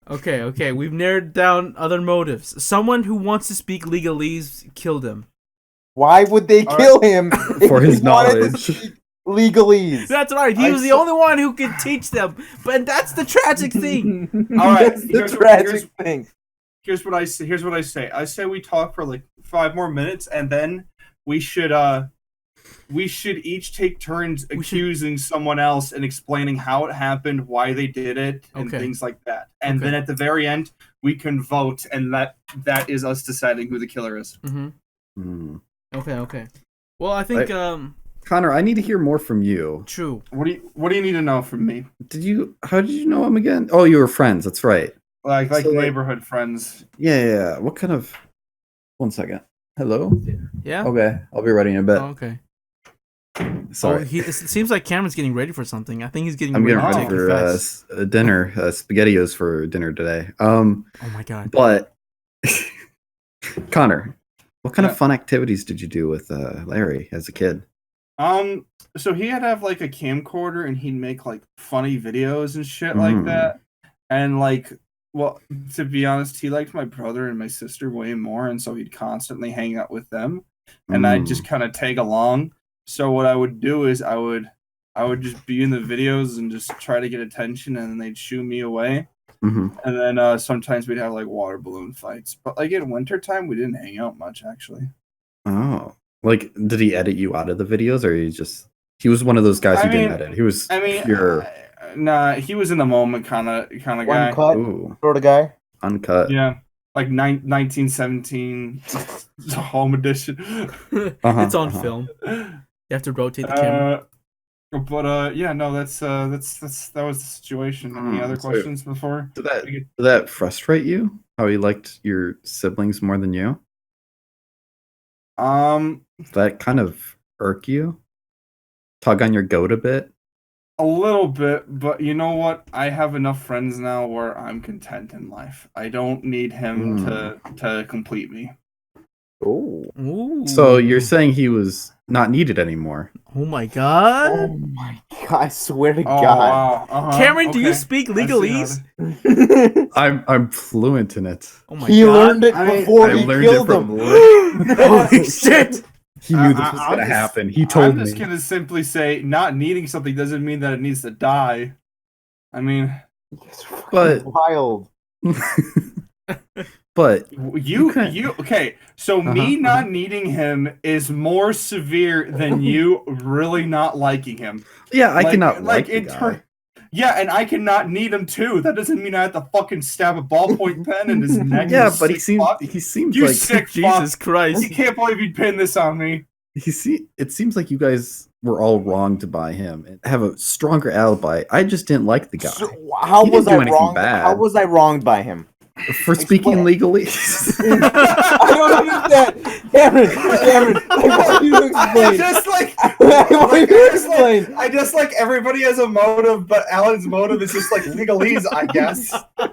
[SPEAKER 1] Okay. We've narrowed down other motives. Someone who wants to speak legalese killed him.
[SPEAKER 4] Why would they kill him
[SPEAKER 2] For his knowledge?
[SPEAKER 4] Legalese.
[SPEAKER 1] That's right. He was the only one who could teach them. But that's the tragic thing.
[SPEAKER 3] All right,
[SPEAKER 4] That's the tragic thing.
[SPEAKER 3] Here's what I say. I say we talk for like 5 more minutes, and then we should each take turns accusing someone else and explaining how it happened, why they did it, and things like that. And then at the very end, we can vote, and that is us deciding who the killer is.
[SPEAKER 1] Mm-hmm. Okay. Well, I think
[SPEAKER 2] Connor, I need to hear more from you.
[SPEAKER 1] True.
[SPEAKER 3] What do you need to know from me?
[SPEAKER 2] How did you know him again? Oh, you were friends. That's right.
[SPEAKER 3] Like neighborhood friends.
[SPEAKER 2] Yeah. What kind of? 1 second. Hello.
[SPEAKER 1] Yeah.
[SPEAKER 2] Okay, I'll be ready in a bit.
[SPEAKER 1] Oh, okay.
[SPEAKER 2] Sorry.
[SPEAKER 1] It seems like Cameron's getting ready for something. I think he's getting.
[SPEAKER 2] I'm
[SPEAKER 1] ready
[SPEAKER 2] getting ready for dinner. SpaghettiOs for dinner today.
[SPEAKER 1] Oh my god.
[SPEAKER 2] But Connor, what kind of fun activities did you do with Larry as a kid?
[SPEAKER 3] So he had to have like a camcorder, and he'd make like funny videos and shit like that. And like, well, to be honest, he liked my brother and my sister way more, and so he'd constantly hang out with them, and I'd just kind of tag along. So what I would do is I would just be in the videos and just try to get attention, and then they'd shoo me away. And then sometimes we'd have like water balloon fights, but like in wintertime we didn't hang out much actually.
[SPEAKER 2] Oh, like did he edit you out of the videos, or he was one of those guys who didn't edit? He was pure.
[SPEAKER 3] Nah, he was in the moment kind of guy.
[SPEAKER 4] Uncut sort of guy.
[SPEAKER 2] Uncut.
[SPEAKER 3] Yeah, like 1917 home edition.
[SPEAKER 1] It's on film. You have to rotate the camera.
[SPEAKER 3] But yeah, no, that was the situation. Any other questions before?
[SPEAKER 2] Did that frustrate you? How he liked your siblings more than you? Did that kind of irk you? Tug on your goat a bit?
[SPEAKER 3] A little bit, but you know what? I have enough friends now where I'm content in life. I don't need him to complete me.
[SPEAKER 4] Oh.
[SPEAKER 2] So you're saying he was not needed anymore?
[SPEAKER 1] Oh my god!
[SPEAKER 4] Oh my god! I swear to God.
[SPEAKER 3] Wow.
[SPEAKER 1] Cameron, do you speak legalese?
[SPEAKER 2] I'm fluent in it.
[SPEAKER 1] Oh my
[SPEAKER 4] he
[SPEAKER 1] god!
[SPEAKER 4] Learned it before he killed him.
[SPEAKER 1] Holy shit!
[SPEAKER 2] He knew this was gonna happen. He told me.
[SPEAKER 3] I'm just gonna simply say, not needing something doesn't mean that it needs to die. I mean,
[SPEAKER 2] but
[SPEAKER 4] wild.
[SPEAKER 2] But
[SPEAKER 3] you okay? So me not needing him is more severe than you really not liking him.
[SPEAKER 2] Yeah, I cannot like it.
[SPEAKER 3] Yeah, and I cannot need him too. That doesn't mean I have to fucking stab a ballpoint pen in his neck.
[SPEAKER 2] Yeah, but he seems
[SPEAKER 3] you
[SPEAKER 2] like
[SPEAKER 3] sick
[SPEAKER 1] Jesus Christ.
[SPEAKER 3] I can't believe you'd pin this on me.
[SPEAKER 2] It seems like you guys were all wronged by him and have a stronger alibi. I just didn't like the guy.
[SPEAKER 4] So how was I wronged?
[SPEAKER 2] Bad.
[SPEAKER 4] How was I wronged by him?
[SPEAKER 2] For speaking legally.
[SPEAKER 4] I don't understand. Cameron, I want you to explain.
[SPEAKER 3] I just like everybody has a motive, but Alan's motive is just like legalese, I guess.
[SPEAKER 2] I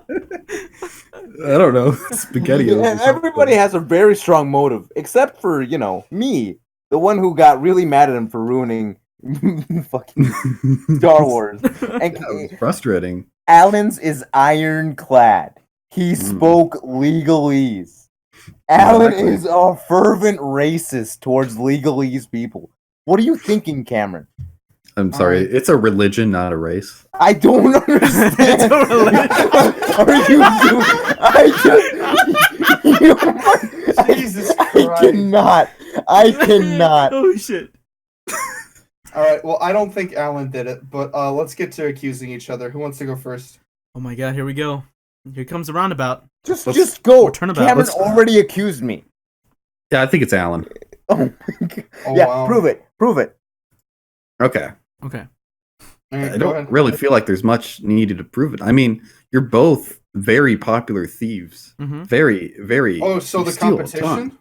[SPEAKER 2] don't know. SpaghettiOs.
[SPEAKER 4] Yeah, everybody has a very strong motive, except for, me, the one who got really mad at him for ruining fucking Star Wars. And
[SPEAKER 2] that was frustrating.
[SPEAKER 4] Alan's is ironclad. He spoke legalese. Alan is a fervent racist towards legalese people. What are you thinking, Cameron?
[SPEAKER 2] I'm sorry. It's a religion, not a race.
[SPEAKER 4] I don't understand.
[SPEAKER 1] It's a religion.
[SPEAKER 3] Jesus Christ.
[SPEAKER 4] I cannot.
[SPEAKER 1] Oh shit.
[SPEAKER 3] All right. Well, I don't think Alan did it, but let's get to accusing each other. Who wants to go first?
[SPEAKER 1] Oh my god, here we go. Here comes the roundabout.
[SPEAKER 4] Just go.
[SPEAKER 1] Turnabout.
[SPEAKER 4] Cameron already accused me.
[SPEAKER 2] Yeah, I think it's Alan.
[SPEAKER 4] Oh my god.
[SPEAKER 3] Oh,
[SPEAKER 4] yeah,
[SPEAKER 3] wow.
[SPEAKER 4] prove it.
[SPEAKER 2] Okay.
[SPEAKER 3] Right,
[SPEAKER 2] I don't really feel like there's much needed to prove it. I mean, you're both very popular thieves. Very, very.
[SPEAKER 3] Oh, so the competition?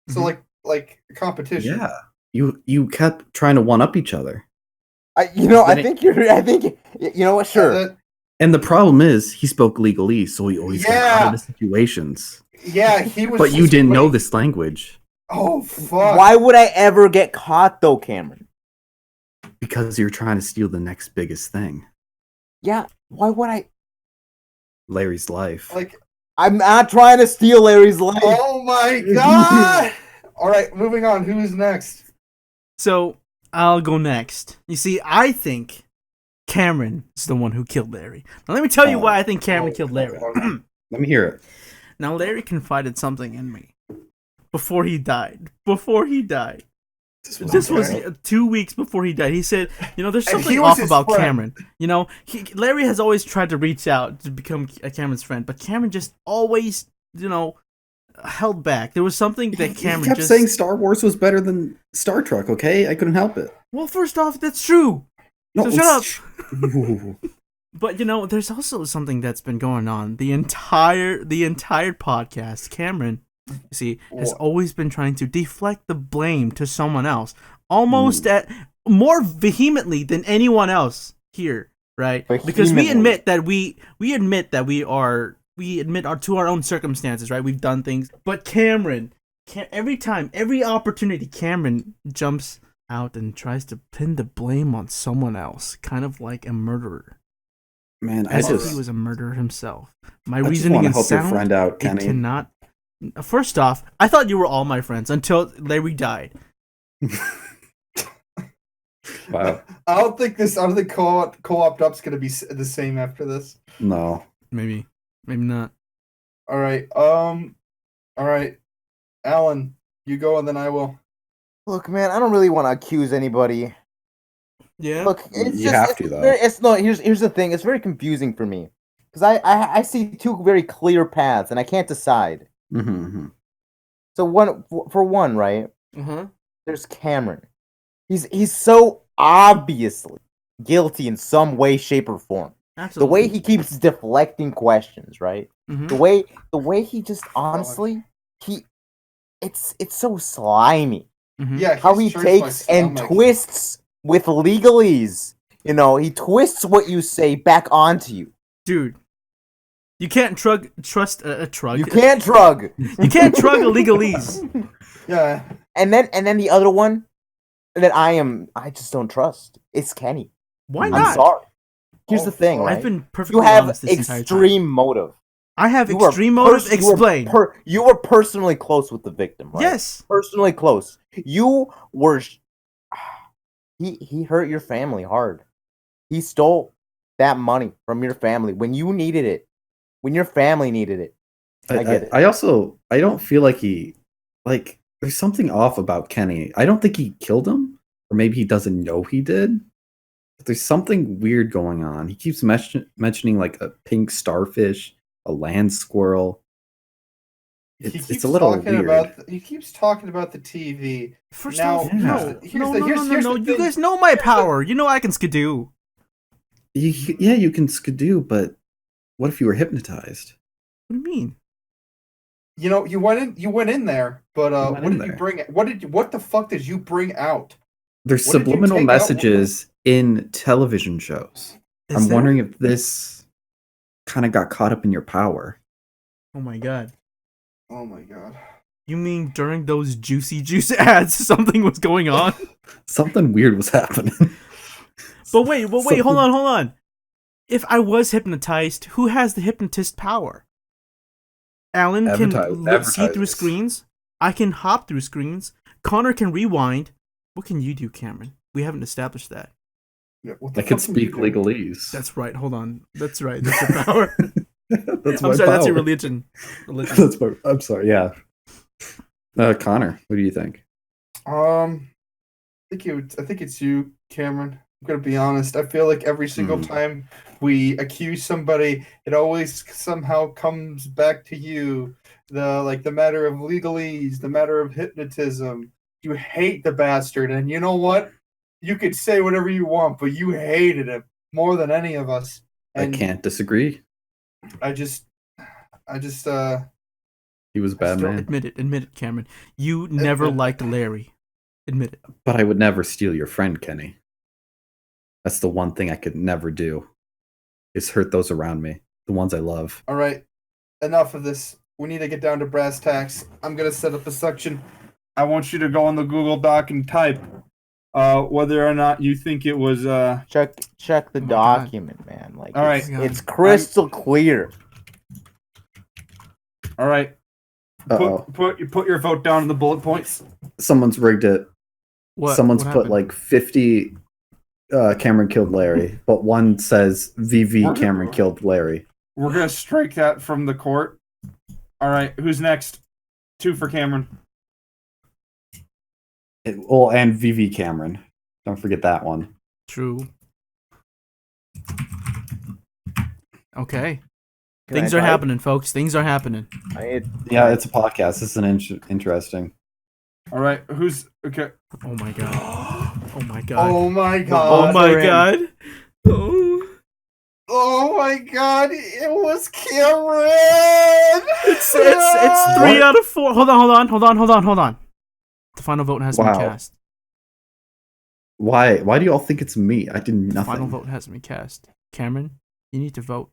[SPEAKER 3] So like competition.
[SPEAKER 2] Yeah. You kept trying to one up each other.
[SPEAKER 4] I think you know what? Sure.
[SPEAKER 2] And the problem is, he spoke legalese, so he always got out of the situations.
[SPEAKER 3] Yeah, he was.
[SPEAKER 2] But you didn't know this language.
[SPEAKER 3] Oh, fuck.
[SPEAKER 4] Why would I ever get caught, though, Cameron?
[SPEAKER 2] Because you're trying to steal the next biggest thing.
[SPEAKER 4] Yeah, why would I?
[SPEAKER 2] Larry's life.
[SPEAKER 3] Like,
[SPEAKER 4] I'm not trying to steal Larry's life.
[SPEAKER 3] oh my god! All right, moving on. Who is next?
[SPEAKER 1] So I'll go next. You see, I think Cameron is the one who killed Larry. Now let me tell you why I think Cameron killed Larry.
[SPEAKER 2] Let me hear it.
[SPEAKER 1] Now Larry confided something in me before he died. This was 2 weeks before he died. He said, there's something off about Cameron. Larry has always tried to reach out to become Cameron's friend, but Cameron just always, held back. There was something that Cameron
[SPEAKER 2] kept saying Star Wars was better than Star Trek, okay? I couldn't help it.
[SPEAKER 1] Well, first off, that's true.
[SPEAKER 2] No,
[SPEAKER 1] so shut up. But, there's also something that's been going on. The entire podcast, Cameron, you see, has always been trying to deflect the blame to someone else, almost at more vehemently than anyone else here, right? Because we admit to our own circumstances, right? We've done things, but Cameron, every opportunity, Cameron jumps out and tries to pin the blame on someone else, kind of like a murderer.
[SPEAKER 2] Man,
[SPEAKER 1] as if he was a murderer himself. My
[SPEAKER 2] I
[SPEAKER 1] reasoning is
[SPEAKER 2] help
[SPEAKER 1] sound.
[SPEAKER 2] Your friend out, Kenny.
[SPEAKER 1] It cannot. First off, I thought you were all my friends until Larry died.
[SPEAKER 2] Wow.
[SPEAKER 3] I don't think co-op up's gonna be the same after this.
[SPEAKER 2] No.
[SPEAKER 1] Maybe not.
[SPEAKER 3] All right. Alan, you go and then I will.
[SPEAKER 4] Look, man, I don't really want to accuse anybody.
[SPEAKER 1] Yeah.
[SPEAKER 4] Look, it's
[SPEAKER 2] you
[SPEAKER 4] just,
[SPEAKER 2] have
[SPEAKER 4] it's
[SPEAKER 2] to though.
[SPEAKER 4] Very, here's the thing. It's very confusing for me because I see two very clear paths and I can't decide.
[SPEAKER 2] Mm-hmm.
[SPEAKER 4] So for one, right?
[SPEAKER 1] Mm-hmm.
[SPEAKER 4] There's Cameron. He's so obviously guilty in some way, shape, or form.
[SPEAKER 1] Absolutely.
[SPEAKER 4] The way he keeps deflecting questions, right?
[SPEAKER 1] Mm-hmm.
[SPEAKER 4] The way he just honestly it's so slimy.
[SPEAKER 1] Mm-hmm.
[SPEAKER 3] Yeah,
[SPEAKER 4] how he takes and twists with legalese. He twists what you say back onto you.
[SPEAKER 1] Dude, you can't trust a trug.
[SPEAKER 4] You can't trug.
[SPEAKER 1] You can't trug a legalese.
[SPEAKER 3] Yeah.
[SPEAKER 4] And then the other one that I just don't trust. It's Kenny.
[SPEAKER 1] Why not?
[SPEAKER 4] I'm sorry. Here's the thing, right?
[SPEAKER 1] I've been perfectly
[SPEAKER 4] You have
[SPEAKER 1] honest this
[SPEAKER 4] extreme motive.
[SPEAKER 1] I have extreme motive. Explain.
[SPEAKER 4] You were personally close with the victim, right?
[SPEAKER 1] Yes.
[SPEAKER 4] Personally close. You were. He hurt your family hard. He stole that money from your family when you needed it. When your family needed it. I get it.
[SPEAKER 2] I don't feel like there's something off about Kenny. I don't think he killed him, or maybe he doesn't know he did. But there's something weird going on. He keeps mentioning like a pink starfish, a land squirrel. It's a little weird.
[SPEAKER 3] He keeps talking about the TV.
[SPEAKER 1] First
[SPEAKER 3] now,
[SPEAKER 1] off, no. You guys know my power. You know I can skidoo.
[SPEAKER 2] You can skidoo, but what if you were hypnotized?
[SPEAKER 1] What do you mean?
[SPEAKER 3] You went in there, but what did you bring? What the fuck did you bring out?
[SPEAKER 2] There's subliminal messages in television shows. I'm wondering if this kind of got caught up in your power.
[SPEAKER 1] Oh my god.
[SPEAKER 3] Oh my god.
[SPEAKER 1] You mean during those juicy juice ads, something was going on?
[SPEAKER 2] Something weird was happening.
[SPEAKER 1] But wait, hold on. If I was hypnotized, who has the hypnotist power? Alan can see through screens. I can hop through screens. Connor can rewind. What can you do, Cameron? We haven't established that.
[SPEAKER 3] Yeah,
[SPEAKER 2] I can speak legalese.
[SPEAKER 1] That's right. Hold on. That's right. That's your power.
[SPEAKER 2] That's
[SPEAKER 1] I'm sorry. That's your religion.
[SPEAKER 2] I'm sorry. Yeah. Connor, what do you think?
[SPEAKER 3] I think it's you, Cameron. I'm gonna be honest. I feel like every single time we accuse somebody, it always somehow comes back to you. The matter of legalese, the matter of hypnotism. You hate the bastard, and you know what? You could say whatever you want, but you hated him more than any of us. And
[SPEAKER 2] I can't disagree.
[SPEAKER 3] I just
[SPEAKER 2] he was a bad man.
[SPEAKER 1] Admit it, Cameron. You never liked Larry. Admit it.
[SPEAKER 2] But I would never steal your friend, Kenny. That's the one thing I could never do. Is hurt those around me, the ones I love.
[SPEAKER 3] All right, enough of this. We need to get down to brass tacks. I'm gonna set up a section. I want you to go on the Google Doc and type whether or not you think it was
[SPEAKER 4] check the document, man. Like,
[SPEAKER 3] all right,
[SPEAKER 4] it's crystal clear.
[SPEAKER 5] All right.
[SPEAKER 2] Uh-oh.
[SPEAKER 5] Put your vote down in the bullet points.
[SPEAKER 2] Someone's rigged it.
[SPEAKER 1] What?
[SPEAKER 2] Someone's
[SPEAKER 1] What
[SPEAKER 2] put
[SPEAKER 1] happened?
[SPEAKER 2] like 50 Cameron killed Larry, but one says VV Cameron killed Larry.
[SPEAKER 5] We're gonna strike that from the court. All right, who's next? 2 for Cameron.
[SPEAKER 2] And VV Cameron. Don't forget that one.
[SPEAKER 1] True. Okay.
[SPEAKER 4] Can
[SPEAKER 1] Things
[SPEAKER 4] I
[SPEAKER 1] are
[SPEAKER 4] type?
[SPEAKER 1] happening, folks. Things are happening.
[SPEAKER 2] Yeah, it's a podcast. This is interesting.
[SPEAKER 5] All right, who's okay?
[SPEAKER 1] Oh my god. Oh my god.
[SPEAKER 3] Oh my
[SPEAKER 1] Oh
[SPEAKER 3] god.
[SPEAKER 1] my
[SPEAKER 4] They're in.
[SPEAKER 1] god. Oh.
[SPEAKER 3] Oh my god. It was Cameron.
[SPEAKER 1] It's 3 out of 4. Hold on. The final vote has been
[SPEAKER 2] Wow.
[SPEAKER 1] cast.
[SPEAKER 2] Why do you all think it's me? I did
[SPEAKER 1] The final
[SPEAKER 2] nothing.
[SPEAKER 1] vote has been cast. Cameron, you need to vote.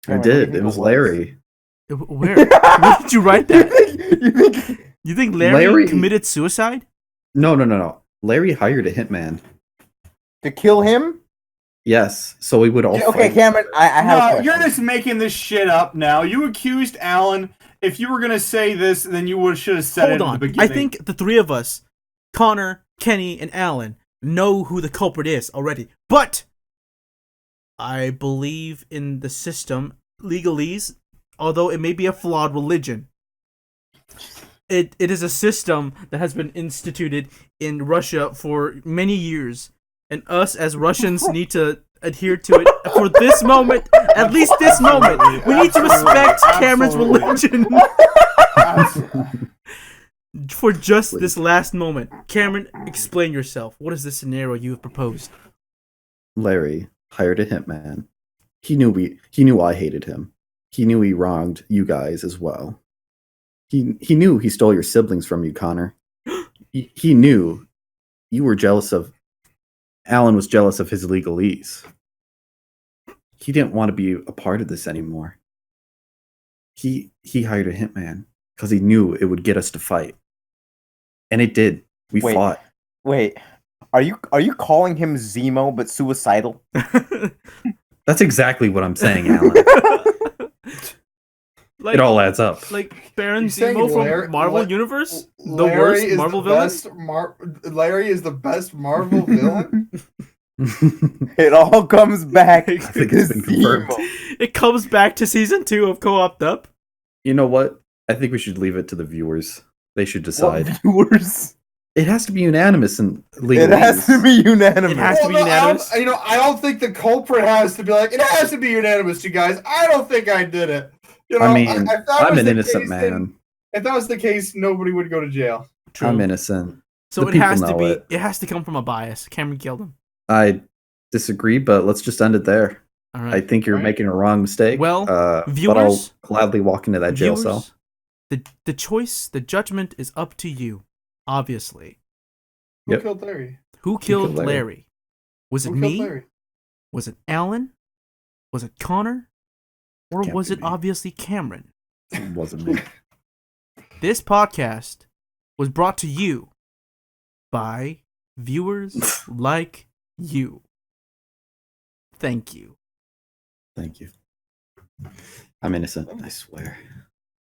[SPEAKER 2] I
[SPEAKER 4] Cameron, what do you
[SPEAKER 2] did.
[SPEAKER 4] think
[SPEAKER 2] It was
[SPEAKER 4] was?
[SPEAKER 2] Larry.
[SPEAKER 1] Where? Where did you write that?
[SPEAKER 4] You think
[SPEAKER 1] You think Larry
[SPEAKER 2] Larry-
[SPEAKER 1] committed suicide?
[SPEAKER 2] No. Larry hired a hitman.
[SPEAKER 4] to kill him?
[SPEAKER 2] Yes, so we would all
[SPEAKER 4] Okay,
[SPEAKER 2] fight.
[SPEAKER 4] Cameron, I have a
[SPEAKER 5] No,
[SPEAKER 4] question.
[SPEAKER 5] you're just making this shit up now. You accused Alan. If you were gonna say this, then you should have said it
[SPEAKER 1] Hold
[SPEAKER 5] at
[SPEAKER 1] on.
[SPEAKER 5] the beginning.
[SPEAKER 1] I think the 3 of us, Connor, Kenny, and Alan, know who the culprit is already. But I believe in the system, legalese, although it may be a flawed religion. It is a system that has been instituted in Russia for many years, and us as Russians need to adhere to it for this moment, at least this moment. We need to respect Cameron's
[SPEAKER 5] Absolutely.
[SPEAKER 1] religion for just this last moment. Cameron, explain yourself. What is the scenario you have proposed?
[SPEAKER 2] Larry hired a hitman. He knew I hated him. He knew he wronged you guys as well. He knew he stole your siblings from you, Connor. He knew you were jealous of Alan was jealous of his legalese. He didn't want to be a part of this anymore. He hired a hitman because he knew it would get us to fight. And it did. We
[SPEAKER 4] Wait.
[SPEAKER 2] fought.
[SPEAKER 4] Wait, are you calling him Zemo but suicidal?
[SPEAKER 2] That's exactly what I'm saying, Alan.
[SPEAKER 1] Like,
[SPEAKER 2] It all adds up.
[SPEAKER 1] like Baron
[SPEAKER 3] You're saying
[SPEAKER 1] Zemo
[SPEAKER 3] Larry-
[SPEAKER 1] from Marvel
[SPEAKER 3] La-
[SPEAKER 1] Universe? The
[SPEAKER 3] Larry
[SPEAKER 1] worst
[SPEAKER 3] is
[SPEAKER 1] Marvel
[SPEAKER 3] the
[SPEAKER 1] villain?
[SPEAKER 3] best Larry is the best Marvel villain.
[SPEAKER 4] It all comes back
[SPEAKER 2] I think
[SPEAKER 4] to
[SPEAKER 2] it's been confirmed.
[SPEAKER 4] Zemo.
[SPEAKER 1] It comes back to season 2 of Co-oped Up.
[SPEAKER 2] You know what? I think we should leave it to the viewers. They should decide.
[SPEAKER 4] What viewers?
[SPEAKER 2] It has to be unanimous and
[SPEAKER 4] It has to be unanimous.
[SPEAKER 1] It has to be
[SPEAKER 3] no,
[SPEAKER 1] unanimous.
[SPEAKER 3] I don't think the culprit has to be like, it has to be unanimous, you guys. I don't think I did it. You know,
[SPEAKER 2] I mean,
[SPEAKER 3] if that
[SPEAKER 2] I'm
[SPEAKER 3] was
[SPEAKER 2] an
[SPEAKER 3] the
[SPEAKER 2] innocent
[SPEAKER 3] case,
[SPEAKER 2] man.
[SPEAKER 3] then- If that was the case, nobody would go to jail.
[SPEAKER 1] True.
[SPEAKER 2] I'm innocent.
[SPEAKER 1] So
[SPEAKER 2] The
[SPEAKER 1] it
[SPEAKER 2] people
[SPEAKER 1] has to
[SPEAKER 2] know
[SPEAKER 1] be.
[SPEAKER 2] it.
[SPEAKER 1] It has to come from a bias. Cameron killed him.
[SPEAKER 2] I disagree, but let's just end it there.
[SPEAKER 1] All
[SPEAKER 2] I
[SPEAKER 1] right.
[SPEAKER 2] think you're
[SPEAKER 3] Right.
[SPEAKER 2] making a wrong mistake.
[SPEAKER 1] Well,
[SPEAKER 2] but I'll
[SPEAKER 1] viewers-
[SPEAKER 2] gladly walk into that jail cell.
[SPEAKER 1] The choice, the judgment is up to you. Obviously,
[SPEAKER 3] Who
[SPEAKER 2] Yep.
[SPEAKER 3] killed Larry?
[SPEAKER 1] who killed
[SPEAKER 2] killed Larry?
[SPEAKER 1] Larry? Was it
[SPEAKER 3] Who killed
[SPEAKER 1] me?
[SPEAKER 3] Larry?
[SPEAKER 1] Was it Alan? Was it Connor? Or
[SPEAKER 2] Can't
[SPEAKER 1] was
[SPEAKER 2] be
[SPEAKER 1] it
[SPEAKER 2] me.
[SPEAKER 1] obviously Cameron?
[SPEAKER 2] It wasn't me.
[SPEAKER 1] This podcast was brought to you by viewers like you. Thank you.
[SPEAKER 2] Thank you. I'm innocent, I swear.